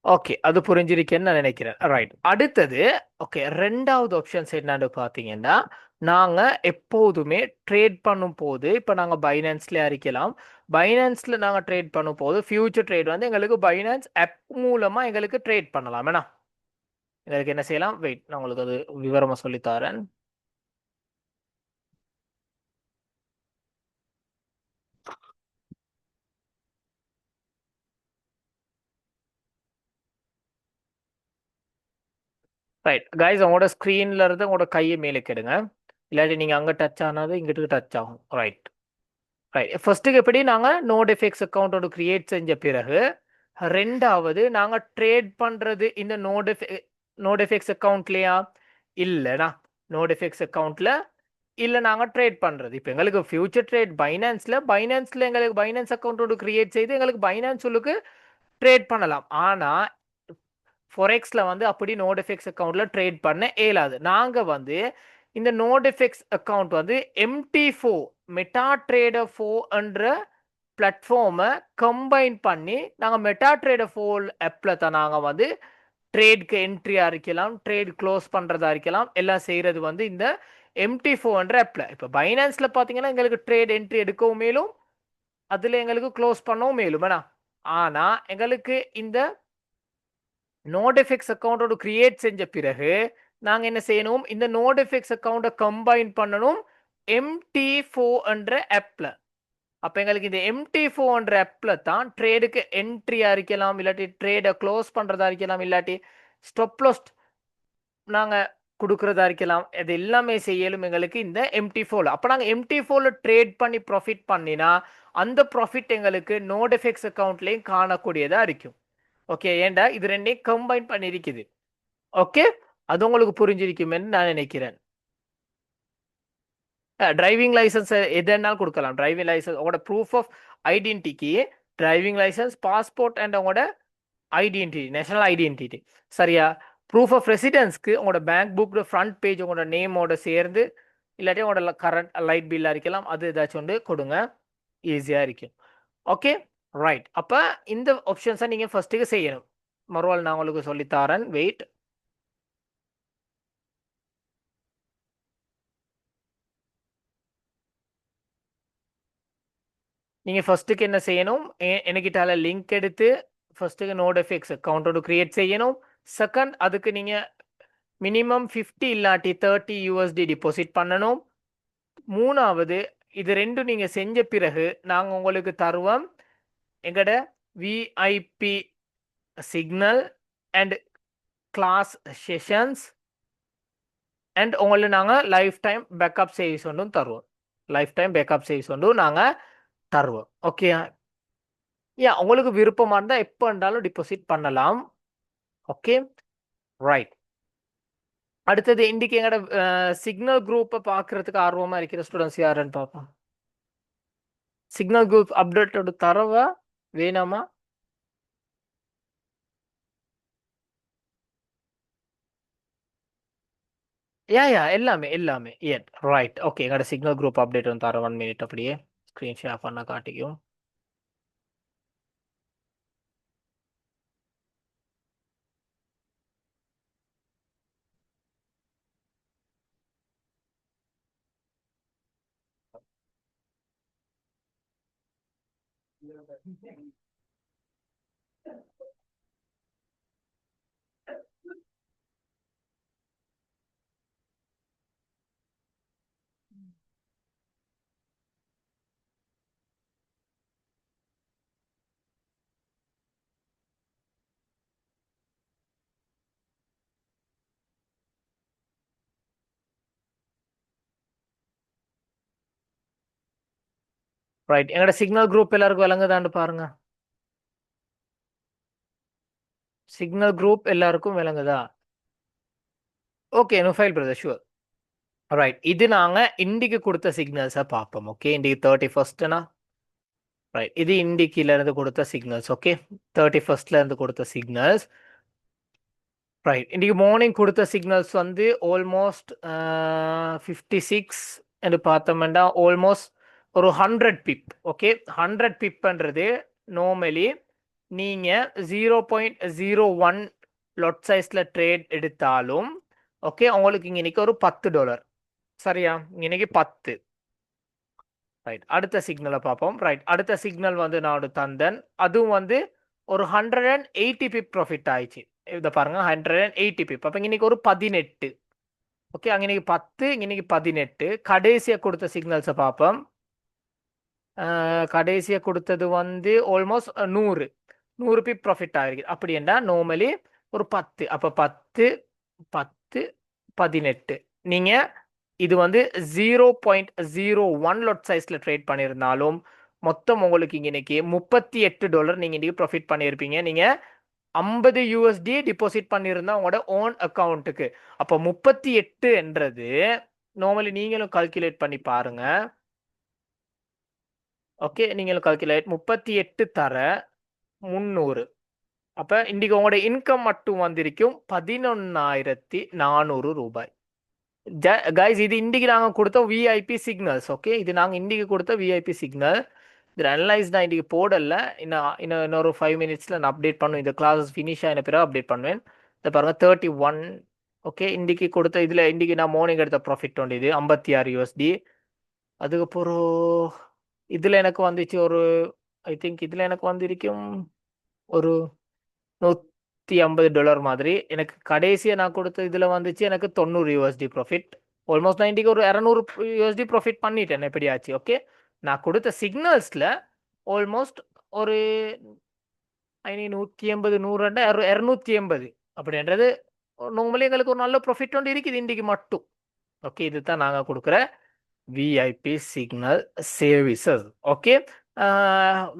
ஓகே அது புரிஞ்சிருக்கேன்னு நான் நினைக்கிறேன் ரைட் அடுத்தது ஓகே ரெண்டாவது ஆப்ஷன்ஸ் என்னன்னு பார்த்தீங்கன்னா நாங்கள் எப்போதுமே ட்ரேட் பண்ணும் போது இப்போ நாங்கள் பைனான்ஸ்ல அறிக்கலாம் பைனான்ஸில் நாங்கள் ட்ரேட் பண்ணும் போது ஃபியூச்சர் ட்ரேட் வந்து எங்களுக்கு பைனான்ஸ் ஆப் மூலமாக எங்களுக்கு ட்ரேட் பண்ணலாம் ஏன்னா எங்களுக்கு என்ன செய்யலாம் வெயிட் நான் உங்களுக்கு அது விவரமாக சொல்லித்தரேன் ரைட் கைஸ் உங்களோட ஸ்க்ரீன்ல இருந்து உங்களோட கையை மேலே கெடுங்க இல்லாட்டி நீங்கள் அங்கே டச் ஆனது இங்கிட்டு டச் ஆகும் ரைட் ரைட் ஃபர்ஸ்ட்டுக்கு எப்படி நாங்கள் நோடெஃபெக்ஸ் அக்கௌண்ட்டோட கிரியேட் செஞ்ச பிறகு ரெண்டாவது நாங்கள் ட்ரேட் பண்ணுறது இந்த நோடெஃபெக்ஸ் அக்கௌண்ட்லையா இல்லைண்ணா நோடெஃபெக்ஸ் அக்கௌண்ட்டில் இல்லை நாங்கள் ட்ரேட் பண்ணுறது இப்போ எங்களுக்கு ஃபியூச்சர் ட்ரேட் பைனான்ஸில் எங்களுக்கு பைனான்ஸ் அக்கௌண்ட்டோட கிரியேட் செய்து எங்களுக்கு பைனான்ஸ் சொல்லுக்கு ட்ரேட் பண்ணலாம் ஆனால் ஃபொரெக்ஸ்ல வந்து அப்படி நோடெஃபெக்ஸ் அக்கௌண்ட்ல ட்ரேட் பண்ண இயலாது. நாங்க வந்து இந்த நோடெஃபெக்ஸ் அக்கௌண்ட் வந்து MT4 மெட்டா ட்ரேடர் 4 என்ற பிளாட்ஃபார்மை கம்பைன் பண்ணி நாங்கள் மெட்டா ட்ரேடர் 4 ஆப்பில் தான் நாங்கள் வந்து ட்ரேட்க்கு என்ட்ரியாக இருக்கலாம், ட்ரேட் க்ளோஸ் பண்ணுறதா இருக்கலாம், எல்லாம் செய்கிறது வந்து இந்த MT4 என்ற ஆப்பில். இப்போ பைனான்ஸில் பார்த்தீங்கன்னா எங்களுக்கு ட்ரேட் என்ட்ரி எடுக்கவும் மேலும் அதில் எங்களுக்கு க்ளோஸ் பண்ணவும் மேலும் வேணா. ஆனால் எங்களுக்கு இந்த நோடெஃபெக்ஸ் அக்கௌண்டோட கிரியேட் செஞ்ச பிறகு நாங்கள் என்ன செய்யணும், இந்த நோடெஃபெக்ஸ் அக்கௌண்ட்டை கம்பைன் பண்ணணும் MT4 என்ற ஆப்பில். அப்போ எங்களுக்கு இந்த MT4 என்ற ஆப்பில் தான் ட்ரேடுக்கு என்ட்ரியாக இருக்கலாம், இல்லாட்டி ட்ரேடை க்ளோஸ் பண்ணுறதா இருக்கலாம், இல்லாட்டி ஸ்டாப் லாஸ் நாங்கள் கொடுக்குறதா இருக்கலாம். இது எல்லாமே செய்யலும் எங்களுக்கு இந்த MT4. அப்போ நாங்கள் MT4 ட்ரேட் பண்ணி ப்ராஃபிட் பண்ணினா அந்த ப்ராஃபிட் எங்களுக்கு நோடெஃபெக்ஸ் அக்கௌண்ட்லேயும் காணக்கூடியதாக இருக்கும். ஓகே, ஏண்டா இது ரெண்டையும் கம்பைன் பண்ணியிருக்குது. ஓகே, அது உங்களுக்கு புரிஞ்சிருக்குமென்னு நான் நினைக்கிறேன். டிரைவிங் லைசன்ஸ் எதுனாலும் கொடுக்கலாம். டிரைவிங் லைசன்ஸ், உங்களோட ப்ரூஃப் ஆஃப் ஐடென்டிட்டிக்கு டிரைவிங் லைசன்ஸ், பாஸ்போர்ட் அண்ட் உங்களோட ஐடென்டிட்டி, நேஷனல் ஐடென்டிட்டி. சரியா? ப்ரூஃப் ஆஃப் ரெசிடென்ஸ்க்கு உங்களோட பேங்க் புக் ஃப்ரண்ட் பேஜ் உங்களோட நேமோட சேர்ந்து, இல்லாட்டி உங்களோட கரண்ட் லைட் பில்லாக இருக்கலாம், அது ஏதாச்சும் ஒன்று கொடுங்க, ஈஸியாக இருக்கும். Okay, right. அப்போ இந்த ஆப்ஷன்ஸை நீங்கள் ஃபர்ஸ்ட்டுக்கு செய்யணும். மறுவாள் நான் உங்களுக்கு சொல்லித்தாரேன், வெயிட். நீங்கள் ஃபர்ஸ்ட்டுக்கு என்ன செய்யணும், எனக்கிட்டால லிங்க் எடுத்து ஃபர்ஸ்ட்டுக்கு நோடெஃபெக்ஸ் அக்கௌண்ட்டோட கிரியேட் செய்யணும். செகண்ட், அதுக்கு நீங்கள் மினிமம் 50 இல்லாட்டி 30 USD டிபாசிட் பண்ணணும். மூணாவது, இது ரெண்டும் நீங்கள் செஞ்ச பிறகு நாங்கள் உங்களுக்கு தருவோம் எங்கட VIP signal and class sessions and உங்களுக்கு நாங்கள் லைஃப் டைம் பேக்கப் சர்வீஸ் ஒன்றும் தருவோம். லைஃப் டைம் பேக்கப் சர்வீஸ் ஒன்றும் நாங்கள் தருவோம். ஓகே, உங்களுக்கு விருப்பமாக இருந்தால் எப்போ இருந்தாலும் டிபாசிட் பண்ணலாம். Okay, right. அடுத்தது இன்றைக்கி எங்களோட சிக்னல் குரூப்பை பார்க்குறதுக்கு ஆர்வமாக இருக்கிற ஸ்டூடெண்ட்ஸ் யாருன்னு பார்ப்போம். சிக்னல் குரூப் அப்டேட்டோட தரவா வேணாமா? எல்லாமே எல்லாமே ரைட். ஓகே, எங்களோட சிக்னல் குரூப் அப்டேட் வந்து தர 1 மினிட் அப்படியே ஸ்க்ரீன் ஷேர் பண்ண காட்டிக்கும். ரைட், எங்களோட சிக்னல் குரூப் எல்லாருக்கும் விளங்குதான்னு பாருங்க. சிக்னல் குரூப் எல்லாருக்கும் விளங்குதா? Okay, no file brother, sure. Right, இது நாங்கள் இன்றைக்கு கொடுத்த சிக்னல்ஸை பார்ப்போம். ஓகே, இன்றைக்கு 31னா ரைட், இது இன்றைக்கிலேருந்து கொடுத்த சிக்னல்ஸ். ஓகே, 31st கொடுத்த சிக்னல்ஸ். ரைட், இன்றைக்கி மார்னிங் கொடுத்த சிக்னல்ஸ் வந்து ஆல்மோஸ்ட் 56 என்று பார்த்தோம்னா ஆல்மோஸ்ட் ஒரு 100 பிப். ஓகே, 100 பிப்ன்றது நார்மலி நீங்கள் 0.01 லொட் சைஸில் ட்ரேட் எடுத்தாலும் ஓகே உங்களுக்கு இன்னைக்கு ஒரு $10. சரியா? இன்னைக்கு 10. ரைட், அடுத்த சிக்னலை பார்ப்போம். ரைட், அடுத்த சிக்னல் வந்து நான் தந்தேன், அதுவும் வந்து ஒரு 180 பிப் ப்ராஃபிட் ஆயிடுச்சு. இதை பாருங்க, 180 பிப். அப்போ இன்னைக்கு ஒரு 18. ஓகே, அங்கே இன்னைக்கு 10, இன்னைக்கு 18. கடைசியாக கொடுத்த சிக்னல்ஸை பார்ப்போம். கடைசியாக கொடுத்தது வந்து ஆல்மோஸ்ட் 100 பிப் ப்ராஃபிட் ஆகிருக்கு. அப்படி என்றால் நார்மலி ஒரு 10. அப்போ 10 10 18. நீங்கள் இது வந்து 0.01 லொட் சைஸில் ட்ரேட் பண்ணியிருந்தாலும் மொத்தம் உங்களுக்கு இன்னைக்கு $38 நீங்கள் இன்றைக்கி ப்ராஃபிட் பண்ணியிருப்பீங்க. நீங்கள் 50 USD டிபாசிட் பண்ணியிருந்தா உங்களோட ஓன் அக்கௌண்ட்டுக்கு. அப்போ 38 என்றது நார்மலி நீங்களும் கால்குலேட் பண்ணி பாருங்க. ஓகே, நீங்களும் கால்குலேட் 38 தர 300. அப்ப இன்னைக்கு உங்களோட இன்கம் மட்டும் வந்திருக்கும் 11,400 ரூபாய். கைஸ், இது இன்னைக்கு நாங்க கொடுத்த விஐபி சிக்னல்ஸ். ஓகே, இது நாங்க இன்னைக்கு கொடுத்த விஐபி சிக்னல். இது அனலைஸ் நான் இன்னைக்கு போடல. இன்னொரு 5 மினிட்ஸ்ல நான் அப்டேட் பண்ணுவேன். இந்த கிளாஸஸ் ஃபினிஷ் ஆன பிறகு அப்டேட் பண்ணுவேன். இதை பாருங்க 31. ஓகே, இன்னைக்கு கொடுத்த இதுல இன்னைக்கு நான் மார்னிங் எடுத்த ப்ராஃபிட் உண்டு. இது 56 யூஎஸ்டி. அதுக்கப்புறம் இதுல எனக்கு வந்துச்சு ஒரு, ஐ திங்க் இதுல எனக்கு வந்திருக்கும் ஒரு $150 மாதிரி. எனக்கு கடைசியா நான் கொடுத்த இதுல வந்துச்சு எனக்கு 90 யூஎஸ்டி ப்ராஃபிட். ஆல்மோஸ்ட் நான் இன்னைக்கு ஒரு 200 யூஎஸ்டி ப்ராஃபிட் பண்ணிட்டேன் எப்படியாச்சு. ஓகே, நான் கொடுத்த சிக்னல்ஸ்ல ஆல்மோஸ்ட் ஒரு 180 100 280 அப்படின்றது நார்மலி எங்களுக்கு ஒரு நல்ல ப்ராஃபிட் ஒன்று இருக்குது இன்னைக்கு மட்டும். ஓகே, இதுதான் நாங்கள் கொடுக்குற VIP signal services. Okay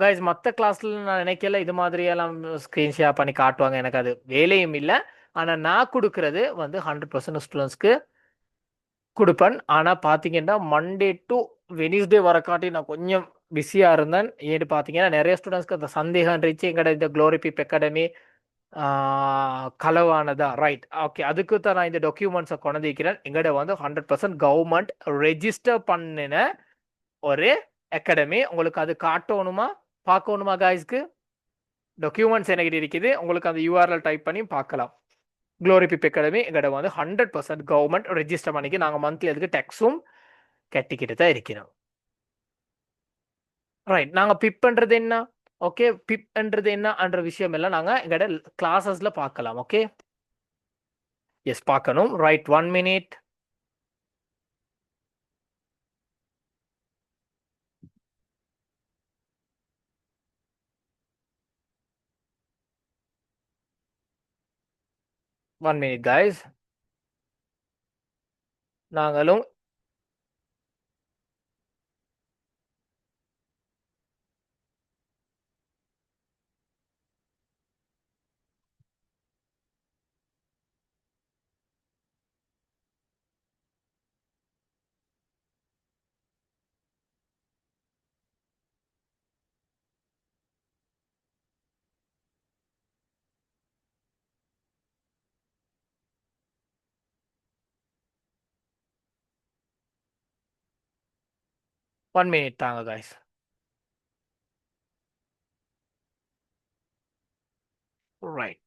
guys, மற்ற கிளாஸ்ல நான் நினைக்கல இது மாதிரி எல்லாம் ஸ்க்ரீன் ஷேர் பண்ணி காட்டுவாங்க. எனக்கு அது வேலையும் இல்லை. ஆனால் நான் கொடுக்கறது வந்து 100% ஸ்டூடெண்ட்ஸ்க்கு கொடுப்பேன். ஆனால் பார்த்தீங்கன்னா மண்டே டு வெனிஸ்டே வரக்காட்டி நான் கொஞ்சம் பிஸியாக இருந்தேன். ஏன்னு பார்த்தீங்கன்னா நிறைய ஸ்டூடெண்ட்ஸ்க்கு அந்த சந்தேகம் இருந்துச்சு, எங்கட இந்த க்ளோரி பிப் அகாடமி களவானதா, ரைட்? ஓகே, அதுக்கு தான் நான் இந்த டாக்குமெண்ட்ஸை கொண்டிருக்கிறேன். எங்கட வந்து 100% கவர்மெண்ட் ரெஜிஸ்டர் பண்ணின ஒரு அகாடமி. உங்களுக்கு அது காட்டணுமா பார்க்கணுமா காய்ஸ்க்கு? டாக்குமெண்ட்ஸ் எனக்கு இருக்குது, உங்களுக்கு அந்த யூஆர்எல் டைப் பண்ணி பார்க்கலாம். க்ளோரி பிப் அகாடமி எங்கட வந்து 100% கவர்மெண்ட் ரெஜிஸ்டர் பண்ணிக்கி நாங்கள் மந்த்லி அதுக்கு டேக்ஸும் கட்டிக்கிட்டு தான் இருக்கிறோம். ரைட், நாங்கள் பிப் பண்ணுறது என்ன? ஓகே, பிப் பண்ணுறது என்னன்ற விஷயம் எல்லாம் நாங்கள் எங்கட கிளாஸஸ்ல பார்க்கலாம். ஓகே, எஸ் பார்க்கணும். Right, 1 minute. One minute guys, நாங்களும் ஒன் மினிட் தாங்க காய்ஸ். Right,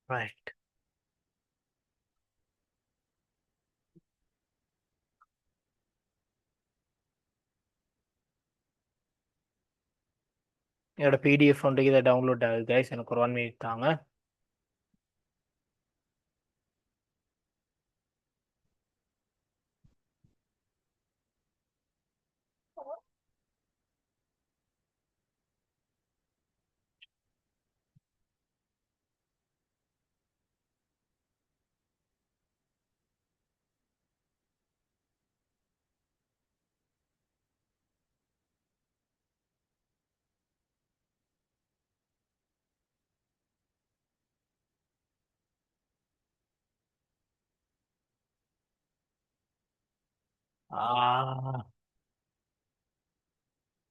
right. என்னோட பிடிஎஃப் வந்து இதை டவுன்லோட் ஆகுது கைஸ், எனக்கு ஒரு 1 மினிட் தாங்க.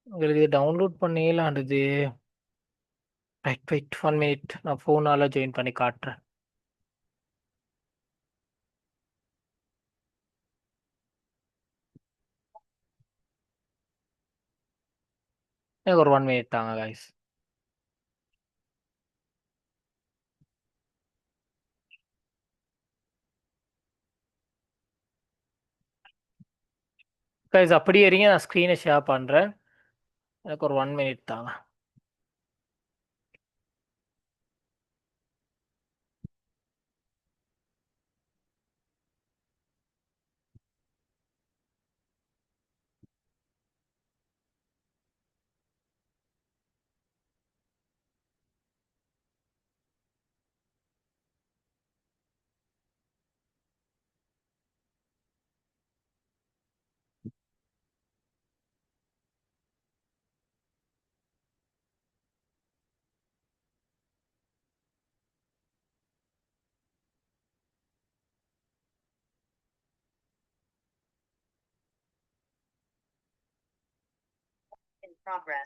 உங்களுக்கு இது டவுன்லோட் பண்ணலான்றது. ரைட், வெயிட் 1 மினிட், நான் ஃபோனால ஜாயின் பண்ணி காட்டுறேன். எனக்கு ஒரு 1 மினிட் தாங்க கைஸ். கைஸ் அப்படியே இருங்க, நான் ஸ்க்ரீனை ஷேர் பண்ணுறேன். எனக்கு ஒரு 1 மினிட் தாங்க. ஓகே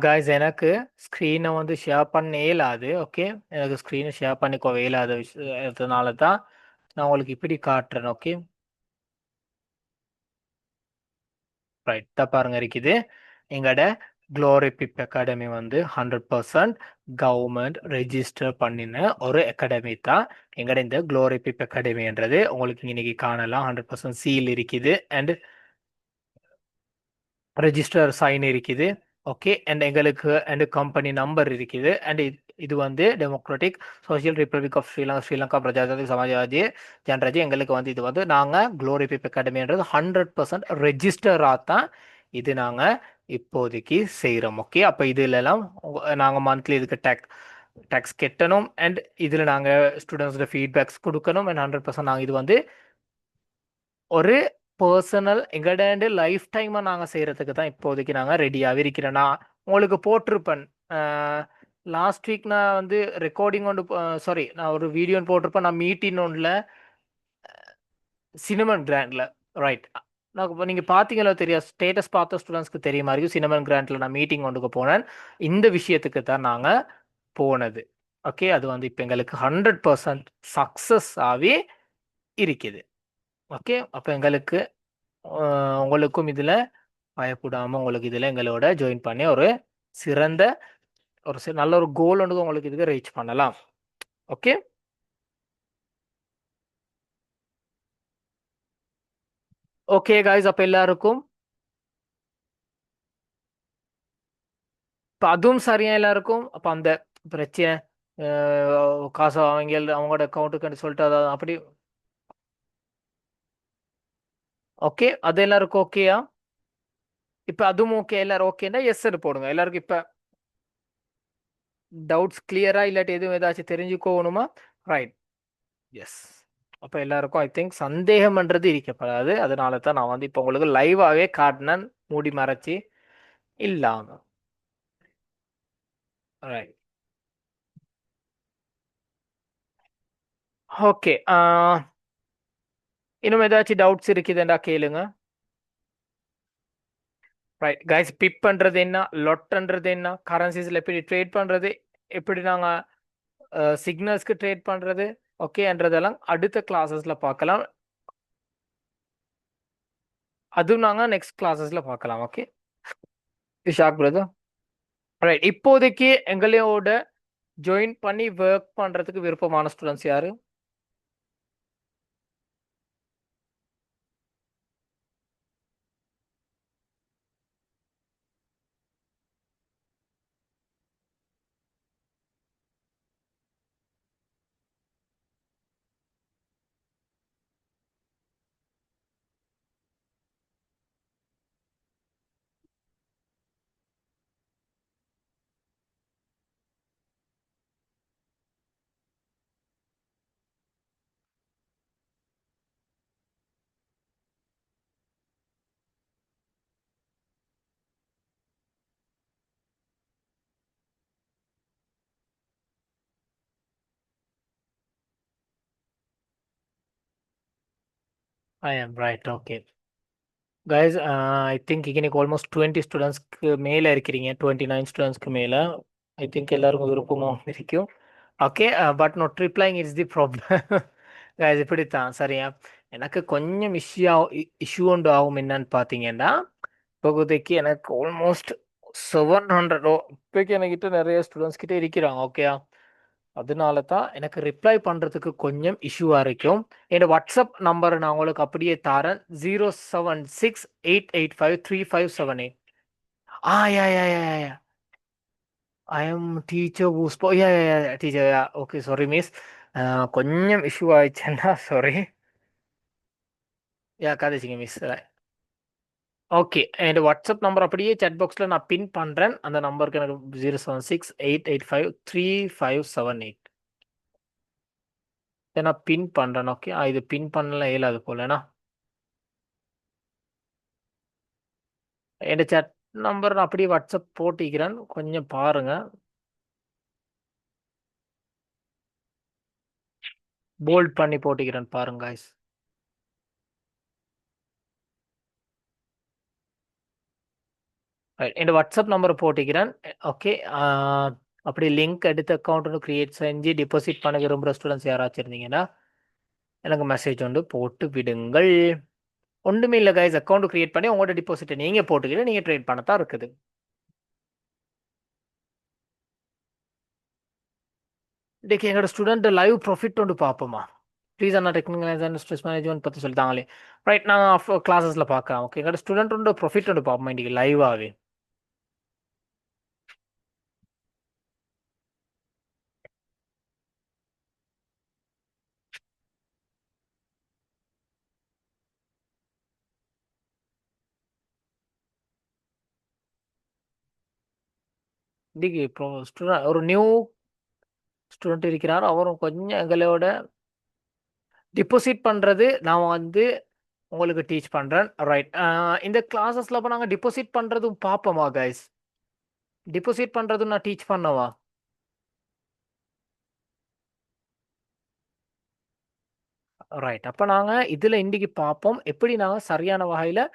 காய்ஸ் எனக்கு ஸ்க்ரீனை வந்து ஷேர் பண்ண இயலாது. ஓகே, எனக்கு ஸ்க்ரீனை ஷேர் பண்ணிக்கோ இயலாத விஷயத்தினால தான் நான் உங்களுக்கு இப்படி காட்டுறேன். ஓகே, ரைட் தான் பாருங்க இருக்குது. எங்களோட க்ளோரி பிப் அகாடமி வந்து 100% கவர்மெண்ட் ரெஜிஸ்டர் பண்ணின ஒரு அகாடமி தான் எங்களோட இந்த க்ளோரி பிப் அகாடமின்றது. உங்களுக்கு இன்னைக்கு காணலாம் 100% சீல் இருக்குது அண்ட் ரெஜிஸ்டர் சைன் இருக்குது. ஓகே, அண்ட் எங்களுக்கு அண்ட் கம்பெனி நம்பர் இருக்குது. அண்ட் இது வந்து democratic social republic of Sri Lanka, Sri Lanka பிரஜாதாரி சமாஜ்வாதி ஜனராஜ். எங்களுக்கு வந்து இது வந்து நாங்கள் க்ளோரி பிப் அகாடமின்றது 100% ரெஜிஸ்டராக தான் இது நாங்கள் இப்போதைக்கு செய்கிறோம். ஓகே, அப்போ இதுலலாம் நாங்கள் மந்த்லி இதுக்கு டேக்ஸ் கட்டணும் அண்ட் இதில் நாங்கள் ஸ்டூடெண்ட்ஸோட ஃபீட்பேக்ஸ் கொடுக்கணும். அண்ட் 100% நாங்கள் இது வந்து ஒரு பர்சனல் எங்கள்ட லைஃப் டைமை நாங்கள் செய்கிறதுக்கு தான் இப்போதைக்கு நாங்கள் ரெடியாகவே இருக்கிறோம். நான் உங்களுக்கு போட்டிருப்பேன் லாஸ்ட் வீக் நான் வந்து ரெக்கார்டிங் ஒன்று, சாரி, நான் ஒரு வீடியோ போட்டிருப்பேன். நான் மீட்டிங் ஒன்றில் சினிமன் கிராண்டில், ரைட். நான் இப்போ நீங்கள் பார்த்தீங்களோ தெரியும், ஸ்டேட்டஸ் பார்த்த ஸ்டூடெண்ட்ஸ்க்கு தெரிய மாதிரி சினிமன் கிராண்டில் நான் மீட்டிங் ஒன்றுக்கு போனேன். இந்த விஷயத்துக்கு தான் நாங்கள் போனது. ஓகே, அது வந்து இப்போ எங்களுக்கு 100% சக்ஸஸ் ஆகி இருக்குது. ஓகே, அப்போ எங்களுக்கு உங்களுக்கும் இதில் பயப்படாமல் உங்களுக்கு இதில் எங்களோட ஜாயின் பண்ணி ஒரு சிறந்த நல்ல ஒரு கோல் ஒன்று உங்களுக்கு இதுக்கு ரீச் பண்ணலாம். ஓகே, ஓகே காய்ஸ், அப்போ எல்லாருக்கும் இப்போ அதுவும் சரியா எல்லாருக்கும். அப்போ அந்த பிரச்சனை காசு அவங்களோட அக்கௌண்ட்டுக்குன்னு சொல்லிட்டு அதை அப்படி ஓகே, அது எல்லாருக்கும் ஓகேயா? இப்போ அதுவும் ஓகே, எல்லாரும் ஓகேன்னா எஸ் போடுங்க. எல்லாருக்கும் இப்போ டவுட்ஸ் கிளியரா இல்லாட்டி எதுவும் ஏதாச்சும் தெரிஞ்சுக்கோணுமா? Right, S. அப்போ எல்லாருக்கும் ஐ திங்க் சந்தேகம்ன்றது இருக்கப்படாது. அதனால தான் நான் வந்து இப்போ உங்களுக்கு லைவாகவே காட்டினேன், மூடி மறைச்சி இல்லாம. Right, okay. இன்னும் ஏதாச்சும் டவுட்ஸ் இருக்குதுண்டா கேளுங்க. ரைட் கைஸ், பிப் பண்ணுறது என்ன, லொட்ன்றது என்ன, கரன்சிஸில் எப்படி ட்ரேட் பண்ணுறது, எப்படி நாங்கள் சிக்னல்ஸ்க்கு ட்ரேட் பண்ணுறது, ஓகேன்றதெல்லாம் அடுத்த கிளாஸஸில் பார்க்கலாம். அதுவும் நாங்கள் நெக்ஸ்ட் கிளாஸஸில் பார்க்கலாம். Okay Vizag brother. ரைட், இப்போதைக்கு எங்களோட ஜாயின் பண்ணி ஒர்க் பண்ணுறதுக்கு விருப்பமான ஸ்டூடெண்ட்ஸ் யாரு? ஐ ஆம் right. Okay guys, I think இன்னைக்கு ஆல்மோஸ்ட் 20 ஸ்டூடெண்ட்ஸ்க்கு மேலே இருக்கிறீங்க, 29 ஸ்டூடெண்ட்ஸ்க்கு மேலே. ஐ திங்க் எல்லாருக்கும் விருப்பமும் இருக்கும். Okay, but not replying it's the problem. Guys இப்படித்தான் சரியா. எனக்கு கொஞ்சம் இஷ்யூ ஒன்று ஆகும். என்னன்னு பார்த்தீங்கன்னா, இப்போதைக்கு எனக்கு ஆல்மோஸ்ட் 700 இப்போதைக்கு என்கிட்ட நிறைய ஸ்டூடெண்ட்ஸ் கிட்ட இருக்கிறாங்க. ஓகே, அதனால தான் எனக்கு ரிப்ளை பண்ணுறதுக்கு கொஞ்சம் இஷ்யூவாக இருக்கும். என்னோட வாட்ஸ்அப் நம்பர் நான் உங்களுக்கு அப்படியே தரேன், 07688535578. Yeah yeah yeah yeah, I am teacher ஊஸ்போ. Yeah yeah yeah teacher, yeah okay, sorry miss. கொஞ்சம் இஷ்யூ ஆயிடுச்சுன்னா சாரி. யா கதைச்சிங்க மிஸ். ஓகே, என்னோட வாட்ஸ்அப் நம்பர் அப்படியே chat பாக்ஸில் நான் பின் பண்ணுறேன். அந்த நம்பருக்கு எனக்கு 07688535578. இதை நான் பின் பண்ணுறேன். ஓகே, இது பின் பண்ணலாம் இயலாது போலண்ணா. என் chat நம்பர் நான் அப்படியே வாட்ஸ்அப் போட்டிக்கிறேன். கொஞ்சம் பாருங்க. போல்ட் பண்ணி போட்டிக்கிறேன் பாருங்க guys. ரைட். என் வாட்ஸ்அப் நம்பர் போட்டிக்கிறேன். ஓகே. அப்படி லிங்க் எடுத்து அக்கௌண்ட் ஒன்று கிரியேட் செஞ்சு டிபாசிட் பண்ண விரும்புகிற ஸ்டூடெண்ட்ஸ் யாராச்சும் இருந்தீங்கன்னா எனக்கு மெசேஜ் வந்து போட்டு விடுங்கள். ஒன்றுமே இல்லை கைஸ், அக்கௌண்ட் கிரியேட் பண்ணி உங்களோட டிபாசிட்டை நீங்கள் போட்டுக்கிட்டு நீங்கள் ட்ரேட் பண்ண தான் இருக்குது. இன்னைக்கு எங்களோட ஸ்டூடெண்ட் லைவ் ப்ராஃபிட் ஒன்று பார்ப்போமா? Please Anna technical stress management பற்றி சொல்லிட்டாங்களே. ரைட், நாங்கள் கிளாஸஸில் பார்க்கலாம். ஓகே, எங்களோட ஸ்டூடெண்ட் ஒன்று ப்ராஃபிட் ஒன்று பார்ப்போமா இன்னைக்கு லைவாகவே? இன்னைக்கு இப்போ ஸ்டூடெண்ட் ஒரு நியூ ஸ்டூடெண்ட் இருக்கிறார். அவரும் கொஞ்சம் எங்களோட டிபாசிட் பண்ணுறது நான் வந்து உங்களுக்கு டீச் பண்ணுறேன். ரைட். இந்த கிளாஸஸில் இப்போ நாங்கள் டிபாசிட் பண்ணுறதும் பார்ப்போமா கைஸ்? டிபாசிட் பண்ணுறதும் நான் டீச் பண்ணவா? ரைட். அப்போ நாங்கள் இதில் இன்றைக்கி பார்ப்போம் எப்படி நாங்கள் சரியான வகையில்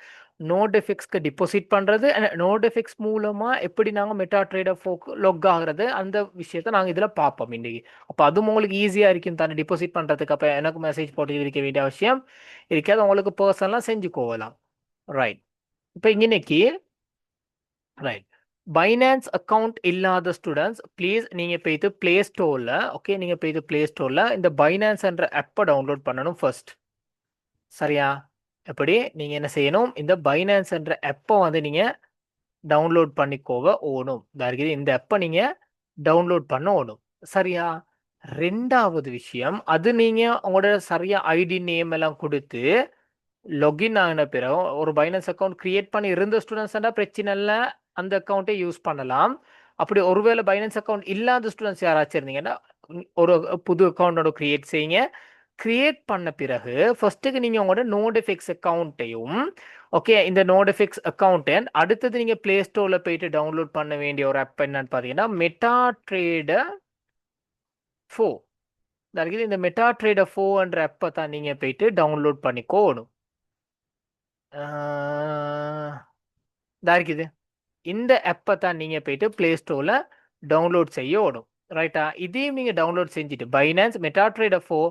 நோடெஃபிக்ஸ்க்கு டிபாசிட் பண்ணுறது, நோடெஃபிக்ஸ் மூலமாக எப்படி நாங்கள் மெட்டா ட்ரேடர் ஃபோக்கு லொக் ஆகிறது, அந்த விஷயத்த நாங்கள் இதில் பார்ப்போம் இன்றைக்கி. அப்போ அதுவும் உங்களுக்கு ஈஸியாக இருக்கும் தானே டிபாசிட் பண்ணுறதுக்கு. அப்போ எனக்கு மெசேஜ் போட்டு இருக்க வேண்டிய அவசியம் இருக்காது, உங்களுக்கு பர்சனலாக செஞ்சு போகலாம். ரைட். இப்போ இன்னைக்கு ரைட், பைனான்ஸ் அக்கவுண்ட் இல்லாத ஸ்டூடெண்ட்ஸ் ப்ளீஸ் நீங்கள் போய்த்து ப்ளே ஸ்டோரில், ஓகே, நீங்கள் போய்த்து ப்ளே ஸ்டோரில் இந்த பைனான்ஸ் என்ற ஆப்பை டவுன்லோட் பண்ணணும் ஃபர்ஸ்ட். சரியா? எப்படி நீங்கள் என்ன செய்யணும், இந்த பைனான்ஸ் என்ற ஆப்பை வந்து நீங்கள் டவுன்லோட் பண்ணிக்கோவ ஓணும். இருக்குது இந்த ஆப்பை நீங்கள் டவுன்லோட் பண்ண ஓணும். சரியா? ரெண்டாவது விஷயம், அது நீங்கள் உங்களோட சரியா ஐடி நேம் எல்லாம் கொடுத்து லாகின் ஆகின பிறகு ஒரு பைனான்ஸ் அக்கௌண்ட் கிரியேட் பண்ணி இருந்த ஸ்டூடெண்ட்ஸ்னா பிரச்சனை இல்லை, அந்த அக்கௌண்ட்டை யூஸ் பண்ணலாம். அப்படி ஒருவேளை பைனான்ஸ் அக்கௌண்ட் இல்லாத ஸ்டூடெண்ட்ஸ் யாராச்சும் இருந்தீங்கன்னா ஒரு புது அக்கௌண்டோட கிரியேட் செய்யுங்க. கிரியேட் பண்ண பிறகு ஃபர்ஸ்ட்டுக்கு நீங்கள் உங்களோட நோடெஃபிக்ஸ் அக்கௌண்ட்டையும், ஓகே, இந்த நோடெஃபிக்ஸ் அக்கௌண்ட்டை அடுத்தது நீங்கள் ப்ளே ஸ்டோரில் போயிட்டு டவுன்லோட் பண்ண வேண்டிய ஒரு ஆப் என்னன்னு பார்த்தீங்கன்னா மெட்டா ட்ரேடர் 4. இருக்குது இந்த மெட்டா ட்ரேடர் 4 என்ற ஆப்பை தான் நீங்கள் போயிட்டு டவுன்லோட் பண்ணிக்கோணும். இருக்குது இந்த ஆப்பை தான் நீங்கள் போயிட்டு ப்ளே ஸ்டோரில் டவுன்லோட் செய்ய ஓடும். ரைட்டா? இதையும் நீங்கள் டவுன்லோட் செஞ்சுட்டு பைனான்ஸ் மெட்டா ட்ரேடர் 4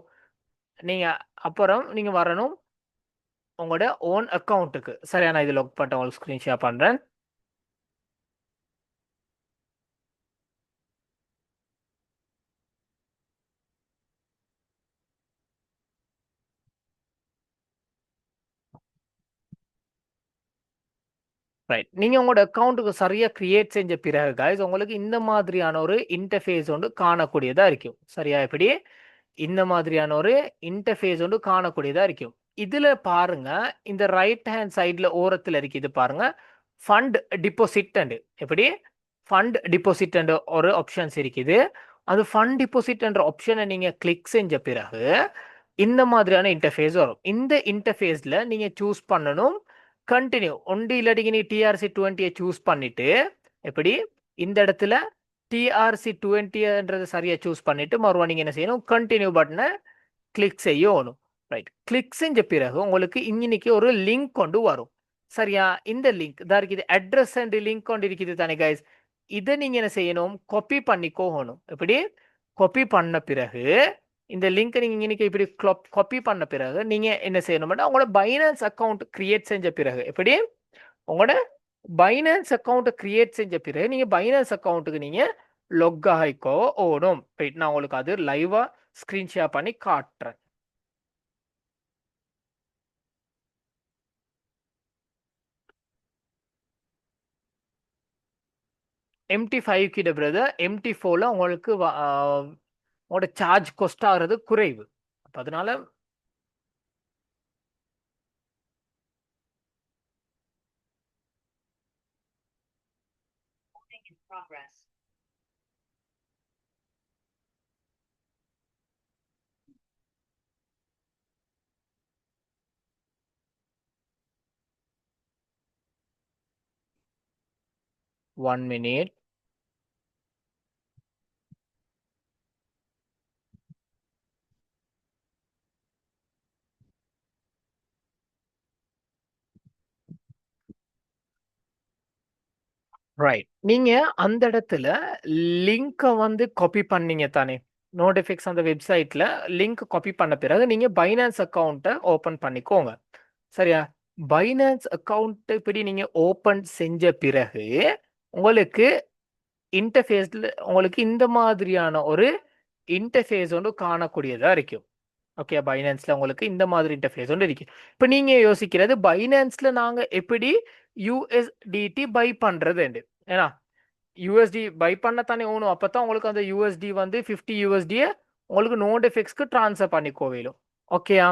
நீங்கள் அப்புறம் நீங்கள் வரணும் உங்களோட ஓன் அக்கௌண்ட்டுக்கு. சரியா? நான் இதில் லாக் பண்ணிட்டு உங்களுக்கு ஸ்க்ரீன் ஷேர் பண்ணுறேன். ரைட். நீங்கள் உங்களோட அக்கௌண்ட்டுக்கு சரியாக கிரியேட் செஞ்ச பிறகு கைஸ் உங்களுக்கு இந்த மாதிரியான ஒரு இன்டர்ஃபேஸ் ஒன்று காணக்கூடியதாக இருக்கும். சரியா? இப்படி இந்த மாதிரியான ஒரு இன்டர்ஃபேஸ் ஒன்று காணக்கூடியதாக இருக்கும். இதில் பாருங்க, இந்த ரைட் ஹேண்ட் சைடில் ஓரத்தில் இருக்குது பாருங்க, ஃபண்ட் டிபாசிட் அண்டு எப்படி ஃபண்ட் டிபாசிட் என்ற ஒரு ஆப்ஷன்ஸ் இருக்குது. அது ஃபண்ட் டிபாசிட் என்ற ஆப்ஷனை நீங்கள் கிளிக் செஞ்ச பிறகு இந்த மாதிரியான இன்டர்ஃபேஸ் வரும். இந்த இன்டர்ஃபேஸில் நீங்கள் சூஸ் பண்ணணும் கண்டினியூ ஒண்டி, இல்லாட்டிக்கு நீ TRC20 சூஸ் பண்ணிட்டு எப்படி இந்த இடத்துல TRC20ன்றதை சரியா சூஸ் பண்ணிட்டு மறுபடியும் நீங்க என்ன செய்யணும், கண்டினியூ பட்டனை கிளிக் செய்யணும். ரைட். கிளிக் செஞ்ச பிறகு உங்களுக்கு இன்னைக்கு ஒரு லிங்க் கொண்டு வரும். சரியா? இந்த லிங்க் தான் இருக்குது, அட்ரஸ் அண்ட் லிங்க் கொண்டு இருக்குது தானே கைஸ். இதை நீங்க என்ன செய்யணும், காப்பி பண்ணிக்கோகணும். எப்படி காப்பி பண்ண பிறகு இந்த லிங்க் நீங்க இன்னைக்கு இப்படி காப்பி பண்ண பிறகு நீங்க என்ன செய்யணும்னா உங்களோட பைனான்ஸ் அக்கவுண்ட் கிரியேட் செஞ்ச பிறகு எப்படி உங்களோட பைனான்ஸ் அக்கவுண்ட் கிரியேட் செஞ்ச பிறகு நீங்க பைனான்ஸ் அக்கவுண்ட்டுக்கு நீங்க லொக் ஆகிக்கோ ஓடும். ரைட், நான் உங்களுக்கு அது லைவா ஸ்கிரீன் ஷேர் பண்ணி காட்டுறேன். MT5 கிட்ட பிரதர், MT4ல உங்களுக்கு உங்களோட சார்ஜ் கொஸ்ட் ஆகிறது குறைவு. அப்ப அதனால 1 minute. ரைட். நீங்க அந்த இடத்துல லிங்க வந்து காப்பி பண்ணீங்க தானே? நோட்டிஃபிக்ஸ் அந்த வெப்சைட்ல லிங்க் காப்பி பண்ண பிறகு நீங்க பைனான்ஸ் அக்கவுண்ட்ட ஓப்பன் பண்ணிக்கோங்க. சரியா? பைனான்ஸ் அக்கவுண்ட் இப்படி நீங்க ஓப்பன் செஞ்ச பிறகு உங்களுக்கு இன்டர்ஃபேஸ்ல உங்களுக்கு இந்த மாதிரியான ஒரு இன்டர்ஃபேஸ் ஒன்று காணக்கூடியதா இருக்கும். ஓகே, பைனான்ஸ்ல உங்களுக்கு இந்த மாதிரி இன்டர்ஃபேஸ் ஒன்று இருக்கு. இப்போ நீங்க யோசிக்கிறது பைனான்ஸ்ல நாங்க எப்படி யூஎஸ்டிடி பை பண்றது? ஏன்னா யூஎஸ்டி பை பண்ணத்தானே ஓணும். அப்பதான் உங்களுக்கு அந்த யூஎஸ்டி வந்து 50 யூஎஸ்டியை உங்களுக்கு நோடிஃபிக்ஸ்க்கு ட்ரான்ஸ்ஃபர் பண்ணிக்கோ வேணும். ஓகேயா?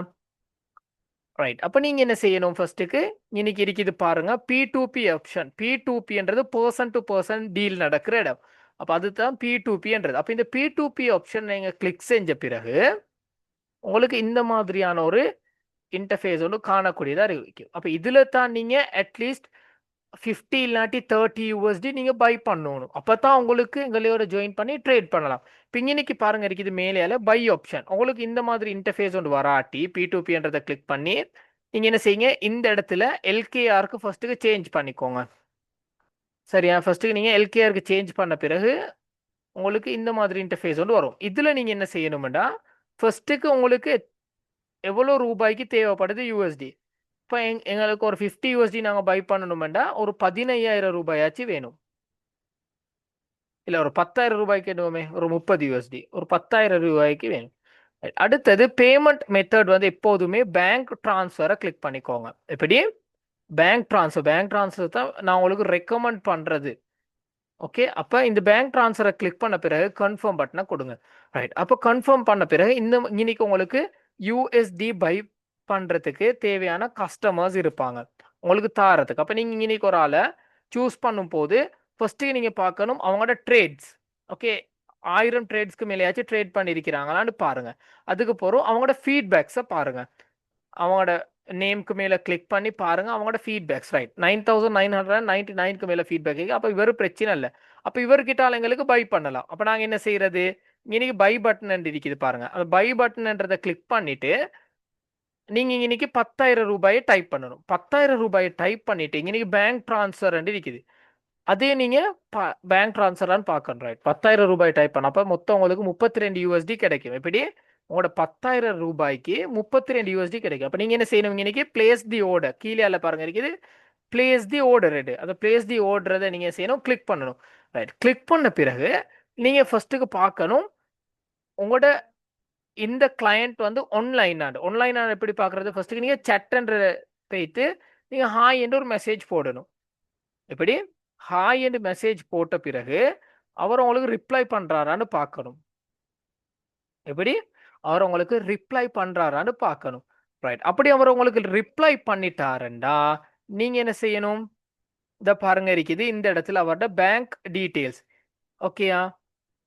ரைட். அப்போ நீங்க என்ன செய்யணும்? ஃபர்ஸ்ட்டுக்கு இன்னைக்கு இருக்குது பாருங்க, P2P ஆப்ஷன். P2Pன்றது பர்சன் டு பர்சன் டீல் நடக்கிற இடம். அப்போ அதுதான் P2Pன்றது. அப்போ இந்த P2P ஆப்ஷன் நீங்க கிளிக் செஞ்ச பிறகு உங்களுக்கு இந்த மாதிரியான ஒரு இன்டர்ஃபேஸ் ஒன்று காணக்கூடியதா இருக்கும். அப்போ இதுல தான் நீங்க அட்லீஸ்ட் 50 இல்லாட்டி 30 யூஎஸ்டி நீங்க பை பண்ணணும். அப்பதான் உங்களுக்கு எங்களோட ஜாயின் பண்ணி ட்ரேட் பண்ணலாம். இப்போ இன்னைக்கு பாருங்க இருக்குது மேலேயால பை ஆப்ஷன். உங்களுக்கு இந்த மாதிரி இன்டர்ஃபேஸ் ஒன்று வராட்டி P2Pன்றதை கிளிக் பண்ணி நீங்க என்ன செய்யுங்க, இந்த இடத்துல எல்கேஆருக்கு ஃபர்ஸ்ட்டுக்கு சேஞ்ச் பண்ணிக்கோங்க. சரியா? ஃபர்ஸ்ட்டுக்கு நீங்க எல்கேஆருக்கு சேஞ்ச் பண்ண பிறகு உங்களுக்கு இந்த மாதிரி இன்டர்ஃபேஸ் ஒன்று வரும். இதுல நீங்க என்ன செய்யணும்டா, ஃபர்ஸ்ட்டுக்கு உங்களுக்கு எவ்வளோ ரூபாய்க்கு தேவைப்படுது யூஎஸ்டி? இப்போ எங்களுக்கு ஒரு 50 யூஎஸ்டி நாங்கள் பை பண்ணணுமெண்டா ஒரு 15,000 ரூபாயாச்சும் வேணும். இல்லை ஒரு 10,000 ரூபாய்க்கு என்னவுமே ஒரு 30 யூஎஸ்டி ஒரு 10,000 ரூபாய்க்கு வேணும். அடுத்தது பேமெண்ட் மெத்தட் வந்து எப்போதுமே பேங்க் ட்ரான்ஸ்ஃபரை கிளிக் பண்ணிக்கோங்க. எப்படி? பேங்க் ட்ரான்ஸ்ஃபர் தான் நான் உங்களுக்கு ரெக்கமெண்ட் பண்ணுறது. ஓகே, அப்போ இந்த பேங்க் ட்ரான்ஸ்ஃபரை கிளிக் பண்ண பிறகு கன்ஃபார்ம் பட்டனை கொடுங்க. ரைட். அப்போ கன்ஃபார்ம் பண்ண பிறகு இன்னைக்கு உங்களுக்கு யூஎஸ்டி பை பண்ணுறதுக்கு தேவையான கஸ்டமர்ஸ் இருப்பாங்க உங்களுக்கு தாரத்துக்கு. அப்போ நீங்கள் இன்னைக்கு ஒரு ஆளை சூஸ் பண்ணும்போது ஃபர்ஸ்ட்டு நீங்கள் பார்க்கணும் அவங்களோட ட்ரேட்ஸ். ஓகே, 1000 ட்ரேட்ஸ்க்கு மேலேயாச்சும் ட்ரேட் பண்ணியிருக்கிறாங்களான்னு பாருங்கள். அதுக்கு போகிறோம் அவங்களோட ஃபீட்பேக்ஸை பாருங்கள். அவங்களோட நேம்க்கு மேலே கிளிக் பண்ணி பாருங்க அவங்களோட ஃபீட்பேக்ஸ். ரைட், 9,999க்கு மேலே ஃபீட்பேக். அப்போ இவர் பிரச்சனை இல்லை. அப்போ இவர்கிட்ட எங்களுக்கு பை பண்ணலாம். அப்போ நாங்கள் என்ன செய்யறது? இன்னைக்கு பை பட்டன் இருக்குது பாருங்க. அந்த பை பட்டன்ன்றதை கிளிக் பண்ணிட்டு நீங்க இன்னைக்கு 10,000 ரூபாயை டைப் பண்ணணும். 10,000 ரூபாயை டைப் பண்ணிட்டு இன்னைக்கு பேங்க் ட்ரான்ஸ்ஃபர் இருக்குது. அதே நீங்க பேங்க் ட்ரான்ஸ்ஃபரான்னு பார்க்கணும். ரைட், 10,000 ரூபாய் டைப் பண்ண அப்போ மொத்தம் உங்களுக்கு 32 யூஎஸ்டி கிடைக்கும். எப்படி? உங்களோட 10,000 ரூபாய்க்கு 32 யூஎஸ்டி கிடைக்கும். அப்போ நீங்க என்ன செய்யணும்? இன்னைக்கு பிளேஸ் தி ஆர்டர் கீழே பாருங்க இருக்குது பிளேஸ் தி ஆர்டர். அந்த பிளேஸ் தி ஆர்டரை நீங்க செய்யணும், கிளிக் பண்ணணும். ரைட், கிளிக் பண்ண பிறகு நீங்க ஃபர்ஸ்ட்டுக்கு பார்க்கணும் உங்களோட இந்த கிளையண்ட் வந்து ஆன்லைன் எப்படி பார்க்கறது? ஃபர்ஸ்ட்டுக்கு நீங்க சட்ன்ற போயிட்டு நீங்க ஹாய் என்று ஒரு மெசேஜ் போடணும். எப்படி? ஹாய் என்று மெசேஜ் போட்ட பிறகு அவர் உங்களுக்கு ரிப்ளை பண்றாரான்னு பார்க்கணும். எப்படி? அவர் உங்களுக்கு ரிப்ளை பண்றாரான்னு பார்க்கணும். ரைட், அப்படி அவர் உங்களுக்கு ரிப்ளை பண்ணிட்டாருண்டா நீங்க என்ன செய்யணும்? இத பாருங்க இருக்குது இந்த இடத்துல அவரோட பேங்க் டீடைல்ஸ். ஓகேயா?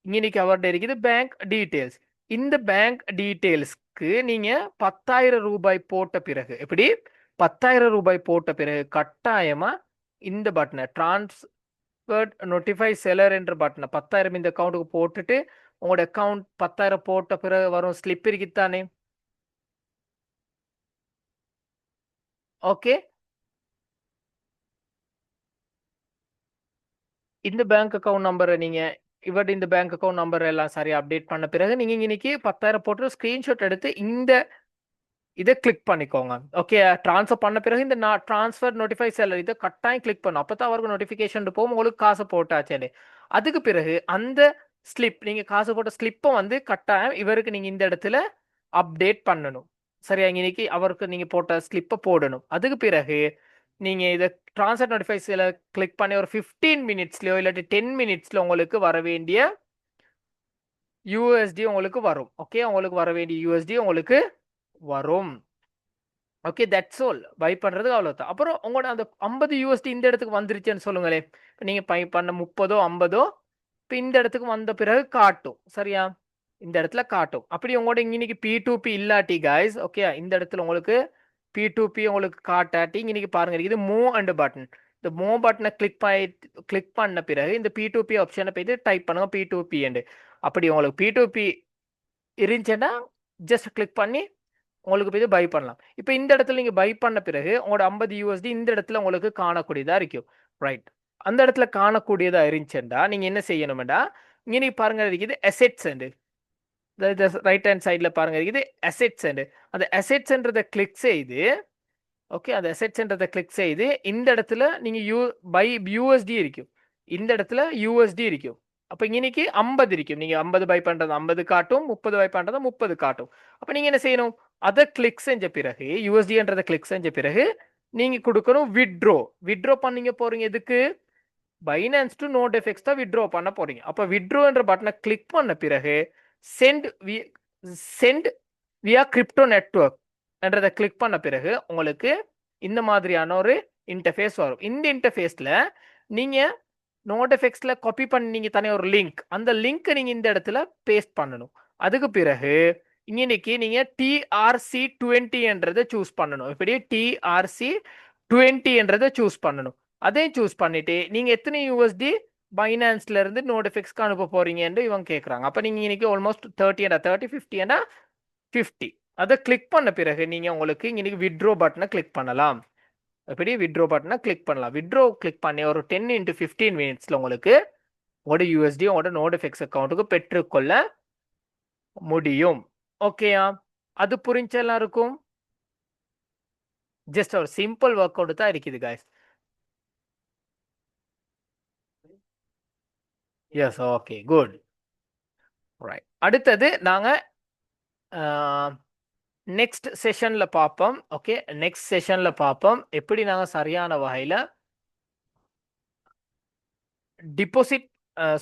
இன்னைக்கு அவர்கிட்ட இருக்குது பேங்க் டீடைல்ஸ். இந்த பேங்க் டீடைல்ஸ்க்கு நீங்க 10,000 ரூபாய் போட்ட பிறகு எப்படி? 10,000 ரூபாய் போட்ட பிறகு கட்டாயமா இந்த பட்டனை ட்ரான்ஸ்ஃபர் நோட்டிஃபை செலர் என்ற பட்டனை 10,000 இந்த அக்கௌண்ட்டுக்கு போட்டுட்டு உங்களோட அக்கௌண்ட் 10,000 போட்ட பிறகு வரும் ஸ்லிப் இருக்குதானே? ஓகே, இந்த பேங்க் அக்கவுண்ட் நம்பரை நீங்க இவர்ட இந்த பேங்க் அக்கவுண்ட் நம்பர் எல்லாம் சரியா அப்டேட் பண்ண பிறகு நீங்க இன்னைக்கு 10,000 போட்டு ஸ்கிரீன்ஷாட் எடுத்து இந்த இதை கிளிக் பண்ணிக்கோங்க. ஓகே, ட்ரான்ஸ்ஃபர் பண்ண பிறகு இந்த ட்ரான்ஸ்ஃபர் நோட்டிஃபை செலர் இதை கட்டாயம் கிளிக் பண்ணும். அப்போ தான் அவருக்கு நோட்டிஃபிகேஷன் போகும் உங்களுக்கு காசு போட்டாச்சே. அதுக்கு பிறகு அந்த ஸ்லிப் நீங்க காசு போட்ட ஸ்லிப்பை வந்து கட்டாயம் இவருக்கு நீங்க இந்த இடத்துல அப்டேட் பண்ணணும். சரியா? இன்னைக்கு அவருக்கு நீங்க போட்ட ஸ்லிப்பை போடணும். அதுக்கு பிறகு நீங்க இதை ட்ரான்ஸ்ஃபர் நோட்டிஃபை செலர் கிளிக் பண்ணி ஒரு 15 மினிட்ஸ்லயோ இல்லாட்டி 10 மினிட்ஸ்ல உங்களுக்கு வர வேண்டிய யூஎஸ்டி உங்களுக்கு வரும். ஓகே, உங்களுக்கு வர வேண்டிய யூஎஸ்டி உங்களுக்கு வரும். Okay, that's all. பை பண்றது அவ்வளோதான். அப்புறம் உங்களோட அந்த 50 யூஎஸ்டி இந்த இடத்துக்கு வந்துருச்சுன்னு சொல்லுங்களே. இப்போ நீங்க பை பண்ண 30ஓ 50ஓ இப்போ இந்த இடத்துக்கு வந்த பிறகு காட்டும். சரியா? இந்த இடத்துல காட்டும். அப்படி உங்களோட இன்னைக்கு P2P இல்லாட்டி கைஸ், ஓகே, இந்த இடத்துல உங்களுக்கு P2P உங்களுக்கு காட்டாட்டி இன்னைக்கு பாருங்க இருக்குது மூவ் அண்ட் பட்டன். இந்த மோ பட்டனை கிளிக் பண்ண பிறகு இந்த P2P ஆப்ஷனை போயிட்டு டைப் பண்ணுங்க P2P என்று. அப்படி உங்களுக்கு P2P இருந்துச்சுன்னா ஜஸ்ட் கிளிக் பண்ணி உங்களுக்கு போய் பை பண்ணலாம். இப்போ இந்த இடத்துல நீங்க பை பண்ண பிறகு உங்களோட 50 USD இந்த இடத்துல உங்களுக்கு காணக்கூடியதா இருக்கும். ரைட். அந்த இடத்துல காணக்கூடியதா இருந்துச்சுன்னா நீங்க என்ன செய்யணும்டா, இங்க நீங்க பாருங்க இருக்குது அசெட்ஸ் ரைட் ஹேண்ட் சைடுல பாருங்க இருக்குது அசெட்ஸ். அந்த அசெட்ஸ்ன்றதை கிளிக் செய்து, ஓகே, அந்த அசெட்ஸ்ன்றதை கிளிக் செய்து இந்த இடத்துல நீங்க பை யூஎஸ்டி இருக்கும். இந்த இடத்துல யூஎஸ்டி இருக்கும். அப்ப இன்னைக்கு 50 இருக்கும். நீங்க 50 பை பண்றது 50 காட்டும், 30 பை பண்றது 30 காட்டும். அப்ப நீங்க என்ன செய்யணும், அதை கிளிக் செஞ்ச பிறகு யூஎஸ்டின்றதை கிளிக் செஞ்ச பிறகு நீங்க கொடுக்கணும் வித்ட்ரோ. வித்ட்ரோ பண்ணீங்க போறீங்க எதுக்கு, பைனான்ஸ் டு நோட்எஃப்எக்ஸ் தான் வித்ட்ரோ பண்ண போறீங்க. அப்ப வித்ட்ரோன்ற பட்டனை கிளிக் பண்ண பிறகு சென்ட் சென்ட் வியா கிரிப்டோ நெட்வொர்க் என்றதை கிளிக் பண்ண பிறகு உங்களுக்கு இந்த மாதிரியான ஒரு இன்டர்ஃபேஸ் வரும். இந்த இன்டர்ஃபேஸ்ல நீங்க நோட்எஃப்எக்ஸ்ல காப்பி பண்ணீங்க தானே ஒரு லிங்க், அந்த லிங்க் நீங்க இந்த இடத்துல பேஸ்ட் பண்ணணும். அதுக்கு பிறகு இன்னைக்கு நீங்க TRC20 என்றதை சூஸ் பண்ணணும். இப்படி TRC20 என்றதை சூஸ் பண்ணணும். அதையும் சூஸ் பண்ணிட்டு நீங்க எத்தனை USD பைனான்ஸ்ல இருந்து நோட்எஃப்எக்ஸ்க்கு அனுப்ப போறீங்கன்னு இவங்க கேட்குறாங்க. அப்ப நீங்க இன்னைக்கு ஆல்மோஸ்ட் 30 50 50 அதை கிளிக் பண்ண பிறகு நீங்க உங்களுக்கு இன்னைக்கு வித்ட்ரோ பட்டனை கிளிக் பண்ணலாம். எப்படி வித்ட்ரோ பட்டனை கிளிக் பண்ணலாம். வித்ட்ரோ கிளிக் பண்ணி ஒரு 10 into 15 மினிட்ஸ்ல உங்களுக்கு உங்களோட USD உங்களோட நோட்எஃப்எக்ஸ் அக்கௌண்ட்டுக்கு பெற்றுக்கொள்ள முடியும். ஓகேயா, அது புரிஞ்ச எல்லாருக்கும்? ஜஸ்ட் ஒரு சிம்பிள் ஒர்க் அவுட் தான் இருக்குது guys. Yes, okay, good. Right. அடுத்தது நாங்க நெக்ஸ்ட் செஷன்ல பார்ப்போம். ஓகே, நெக்ஸ்ட் செஷன்ல பார்ப்போம் எப்படி நாங்க சரியான வகையில டிபாசிட்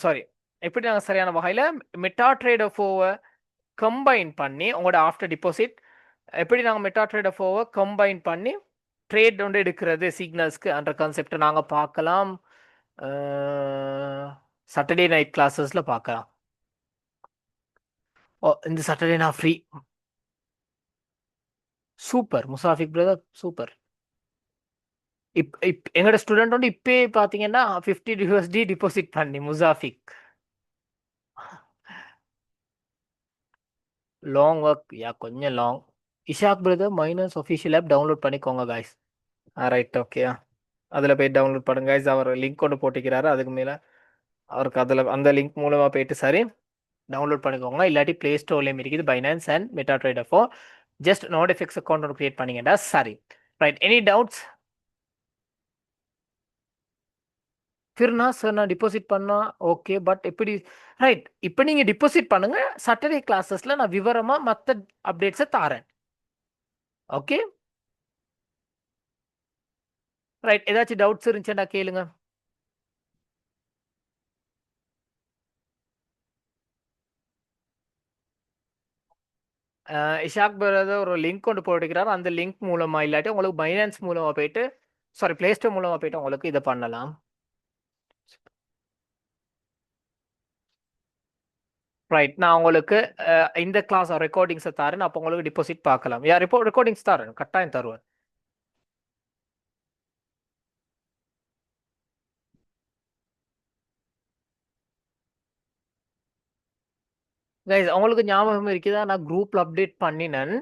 சாரி எப்படி நாங்க சரியான வகையில மெட்டாட்ரேட் ஆஃப் கம்பைன் பண்ணி உங்களோட ஆஃப்டர் டிபாசிட் எப்படி நாங்க மெட்டாட்ரேட் ஆஃப் கம்பைன் பண்ணி ட்ரேட் வந்து எடுக்கிறது சிக்னல்ஸ்க்கு என்ற கான்செப்டை நாங்க பார்க்கலாம். சாட்டர்டே நைட் கிளாஸஸ்ல பார்க்கலாம். ஓ, இந்த சாட்டர்டே நான் free. Super Musafiq brother, super. எங்களோட ஸ்டூடெண்ட் வந்து இப்பே பாத்தீங்கன்னா 50 USD டிபாசிட் பண்ணி முசாஃபிக். லாங் ஒர்க், யா கொஞ்சம் long. Ishaq brother minus official app download பண்ணிக்கோங்க காய்ஸ். ரைட், ஓகே, அதில் போய் டவுன்லோட் பண்ணுங்க guys. அவர் லிங்க் ஒன்று போட்டிக்கிறாரு. அதுக்கு மேலே அவருக்கு அதில் அந்த லிங்க் மூலமாக போயிட்டு சரி டவுன்லோட் பண்ணிக்கோங்க. இல்லாட்டி ப்ளே ஸ்டோர்லேயும் இருக்குது finance and MetaTrader four. Just நோட்எஃப்எக்ஸ் அக்கௌண்ட் ஒன்று கிரியேட் பண்ணிங்கடா சரி. Right, any doubts? ஃபிர்னா சார் நான் டிபாசிட் பண்ணா ஓகே, பட் எப்படி? ரைட், இப்போ நீங்கள் டிபாசிட் பண்ணுங்க. சாட்டர்டே கிளாஸஸில் நான் விவரமாக மற்ற அப்டேட்ஸை தாரேன். Okay, right. ஏதாச்சும் டவுட்ஸ் இருந்துச்சுன்னா கேளுங்க. இஷாக் பிரதர் ஒரு லிங்க் கொண்டு போட்டுக்கிறார். அந்த லிங்க் மூலமா இல்லாட்டி உங்களுக்கு பைனான்ஸ் மூலமா போயிட்டு சாரி பிளே ஸ்டோர் மூலமா போயிட்டு உங்களுக்கு இதை பண்ணலாம். ரைட், நான் உங்களுக்கு இந்த கிளாஸ் ரெக்கார்டிங்ஸை தரேன். அப்போ உங்களுக்கு டிபாசிட் பார்க்கலாம். யார் இப்போ ரெக்கார்டிங்ஸ் தரேன், கட்டாயம் தருவேன். கைஸ் அவங்களுக்கு ஞாபகம் இருக்குதா, நான் குரூப்ல அப்டேட் பண்ணினேன்.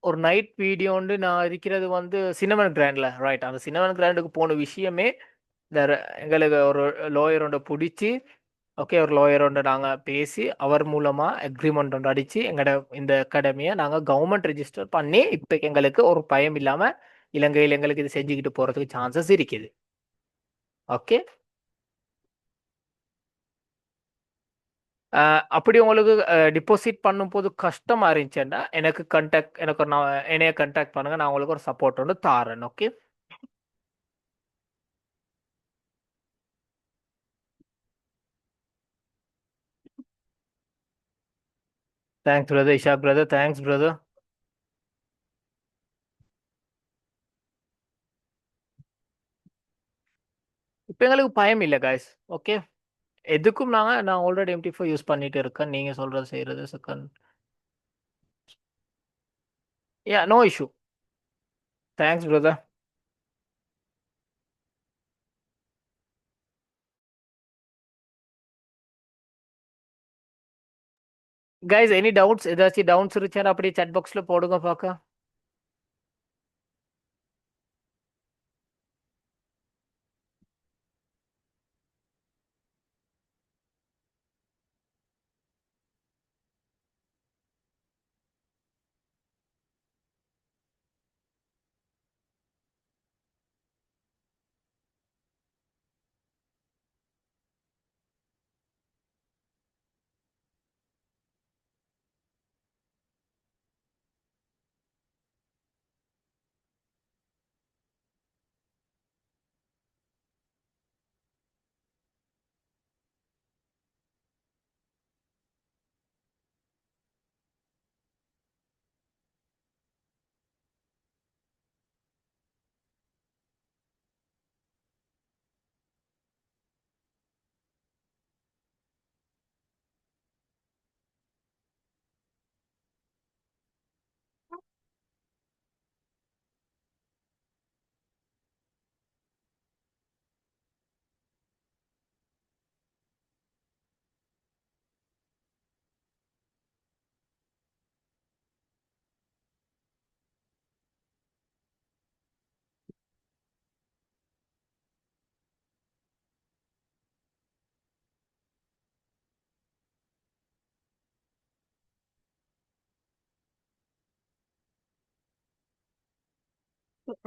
ஒரு நைட் வீடியோ வந்து நான் இருக்கிறது வந்து சினமன் கிராண்ட்ல. ரைட், அந்த சினமன் கிராண்டுக்கு போன விஷயமே இந்த எங்களுக்கு ஒரு லோயர் ஒன்றை பிடிச்சி, ஓகே, ஒரு லோயர் ஒன்று நாங்கள் பேசி அவர் மூலமாக அக்ரிமெண்ட் ஒன்று அடித்து எங்களோட இந்த அகாடமியை நாங்கள் கவர்மெண்ட் ரெஜிஸ்டர் பண்ணி இப்போ எங்களுக்கு ஒரு பயம் இல்லாமல் இலங்கையில் எங்களுக்கு இது செஞ்சுக்கிட்டு போகிறதுக்கு சான்சஸ் இருக்குது. ஓகே, அப்படி உங்களுக்கு டிபாசிட் பண்ணும்போது கஷ்டமாக இருந்துச்சுன்னா எனக்கு நான் என்னைய கண்டாக்ட் பண்ணுங்கள். நான் உங்களுக்கு ஒரு சப்போர்ட் ஒன்று தாரேன். Okay, thanks brother. Ishaq brother, thanks brother. இப்போ எங்களுக்கு பயம் இல்லை காய்ஸ். ஓகே, எதுக்கும் நான் ஆல்ரெடி MT4 யூஸ் பண்ணிட்டு இருக்கேன். நீங்கள் சொல்கிறது செய்கிறது second. Yeah, no issue. Thanks brother. Guys any doubts, ஏதாச்சும் டவுட்ஸ் இருந்துச்சுன்னா அப்படியே chat பாக்ஸ்ல போடுங்க பார்க்க.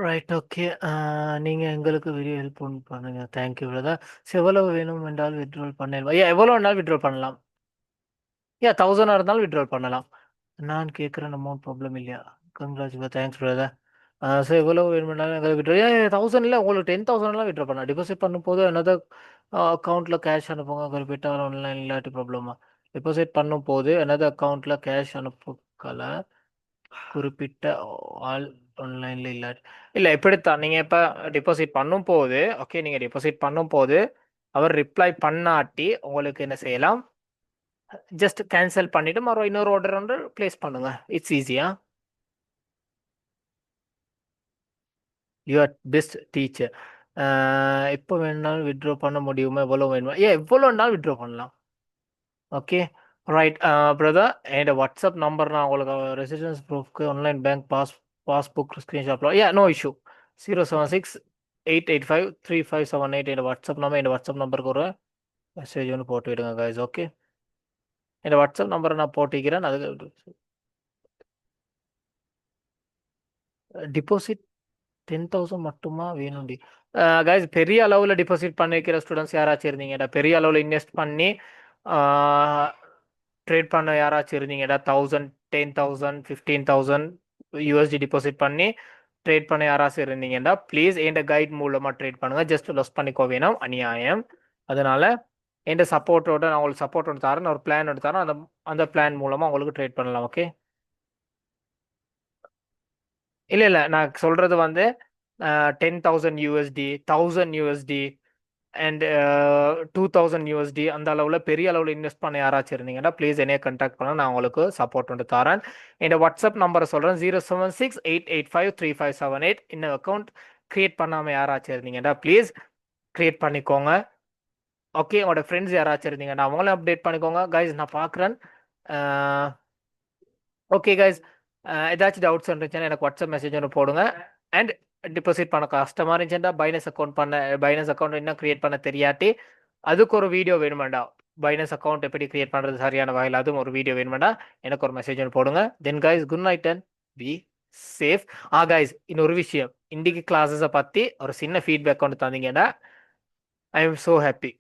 Right, okay. நீங்க எங்களுக்கு வீடியோ ஹெல்ப் பண்ணுங்க. Thank you brother. எவ்வளவு வேணும் என்றால் வித்ட்ரால் பண்ணலாம். ஐயா எவ்வளோ வேணாலும் வித்ட்ரால் பண்ணலாம். 1000 இருந்தாலும் வித்ட்ரால் பண்ணலாம். நான் கேட்குற அமௌண்ட் ப்ராப்ளம் இல்லையா? Congrats, thanks brother. சார் எவ்வளவு வேணும்னாலும் எங்களுக்கு விட்ரா 1000 இல்லை, உங்களுக்கு 10,000 விட்ரா பண்ணலாம். டெபாசிட் பண்ணும்போது another அக்கௌண்ட்டில் கேஷ் அனுப்புங்க குறிப்பிட்ட ஆன்லைன் இல்லாட்டி ப்ராப்ளமா? டெபாசிட் பண்ணும்போது another அக்கௌண்ட்டில் கேஷ் அனுப்புக்கல குறிப்பிட்ட ஆல் ஆன்லைனில் இல்லாட்டி இல்லை, இப்படித்தான் நீங்கள் இப்போ டெபாசிட் பண்ணும்போது, ஓகே, நீங்கள் டெபாசிட் பண்ணும்போது அவர் ரிப்ளை பண்ணாட்டி உங்களுக்கு என்ன செய்யலாம்? ஜஸ்ட் கேன்சல் பண்ணிவிட்டு மறுபடியும் இன்னொரு ஆர்டர் வந்து ப்ளேஸ் பண்ணுங்க. இட்ஸ் ஈஸியா. Your best teacher. எப்போ வேணுனாலும் வித்ட்ரா பண்ண முடியுமா? எவ்வளோ வேணுமா? எவ்வளோ நாள் வித்ட்ரா பண்ணலாம். Okay, right brother. என்னோட வாட்ஸ்அப் நம்பர் நான் உங்களுக்கு ரெசிடென்ஸ் ப்ரூஃப்க்கு ஆன்லைன் பேங்க் பாஸ்புக் ஸ்க்ரீன்ஷாட்லாம் நோ இஷ்யூ. 076-885-3578 என்னோட வாட்ஸ்அப் நம்பர். என்னோட வாட்ஸ்அப் நம்பருக்கு ஒரு மெசேஜ் ஒன்று போட்டு விடுங்க கைஸ். ஓகே, என்னோட வாட்ஸ்அப் நம்பரை நான் போட்டிக்கிறேன். அதுக்கு டிபாசிட் 10,000 மட்டுமா வேணும்டி? கைஸ் பெரிய அளவில் டிபாசிட் பண்ணிக்கிற ஸ்டூடெண்ட்ஸ் யாராச்சும் இருந்தீங்கடா, பெரிய அளவில் இன்வெஸ்ட் பண்ணி ட்ரேட் பண்ண யாராச்சும் இருந்தீங்கடா, 1000, 10,000, 15,000 யூஎஸ்டி டிபாசிட் பண்ணி ட்ரேட் பண்ண யாராச்சும் இருந்தீங்கடா, ப்ளீஸ் என் கைட் மூலமாக ட்ரேட் பண்ணுங்க. ஜஸ்ட் லொஸ் பண்ணிக்கோ வேணும், அநியாயம். அதனால என் சப்போர்ட்டோட நான் உங்களுக்கு சப்போர்ட் ஒன்று தரேன், ஒரு பிளான் ஒன்று தரேன். அந்த அந்த பிளான் மூலமாக உங்களுக்கு ட்ரேட் பண்ணலாம். ஓகே, இல்லை இல்லை, நான் சொல்றது வந்து 10,000 யூஎஸ்டி, 1000 யூஎஸ்டி அண்ட் 2000 யூஎஸ்டி அந்த அளவில் பெரிய அளவில் இன்வெஸ்ட் பண்ண யாராச்சும் இருந்தீங்கன்னா ப்ளீஸ் என்னைய கண்டாக்ட் பண்ண, நான் உங்களுக்கு சப்போர்ட் வந்து தரேன். என்னோட வாட்ஸ்அப் நம்பரை சொல்கிறேன், 076-885-3578. இந்த அக்கௌண்ட் கிரியேட் பண்ணாமல் யாராச்சும் இருந்தீங்கன்னா ப்ளீஸ் கிரியேட் பண்ணிக்கோங்க. ஓகே, உங்களோட ஃப்ரெண்ட்ஸ் யாராச்சும் இருந்தீங்கன்னா அவங்களும் அப்டேட் பண்ணிக்கோங்க கைஸ். நான் பார்க்குறேன். ஓகே கைஸ், ஏதாச்சும் டவுட்ஸ் இருந்துச்சுன்னா எனக்கு வாட்ஸ்அப் மெசேஜ் ஒன்று போடுங்க. அண்ட் டிபாசிட் பண்ண கஷ்டமாக இருந்துச்சுன்னா பைனஸ் அக்கௌண்ட் இன்னும் கிரியேட் பண்ண தெரியாட்டி அதுக்கு ஒரு வீடியோ வேணுமாண்டா, பைனஸ் அக்கௌண்ட் எப்படி கிரியேட் பண்ணுறது சரியான வகையில், அதுவும் ஒரு வீடியோ வேணுமாண்டா எனக்கு ஒரு மெசேஜ் ஒன்று போடுங்க. Then guys, good night and be safe. Guys, இன்னொரு விஷயம், இன்றைக்கு கிளாஸஸை பற்றி ஒரு சின்ன ஃபீட்பேக் கொண்டு தந்தீங்கன்னா I am so happy.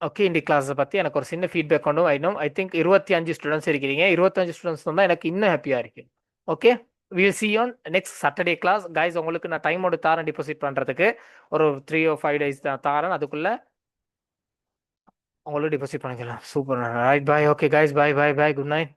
Okay, இன்றைக்கு கிளாஸை பற்றி எனக்கு ஒரு சின்ன ஃபீட்பேக் கொண்டு ஐ திங்க் 25 ஸ்டூடெண்ட்ஸ் இருக்கிறீங்க. 25 ஸ்டூடெண்ட்ஸ் தான் எனக்கு இன்னும் ஹாப்பியாக இருக்கு. Okay, will see on next Saturday class guys. உங்களுக்கு நான் டைமோட தாரேன் டிபாசிட் பண்ணுறதுக்கு, ஒரு 3 or 5 days தான் தாரேன். அதுக்குள்ளே உங்களுக்கு டிபாசிட் பண்ணிக்கலாம். சூப்பர், ரைட், பாய். ஓகே கைஸ், பாய் பாய் பாய், குட் நைட்.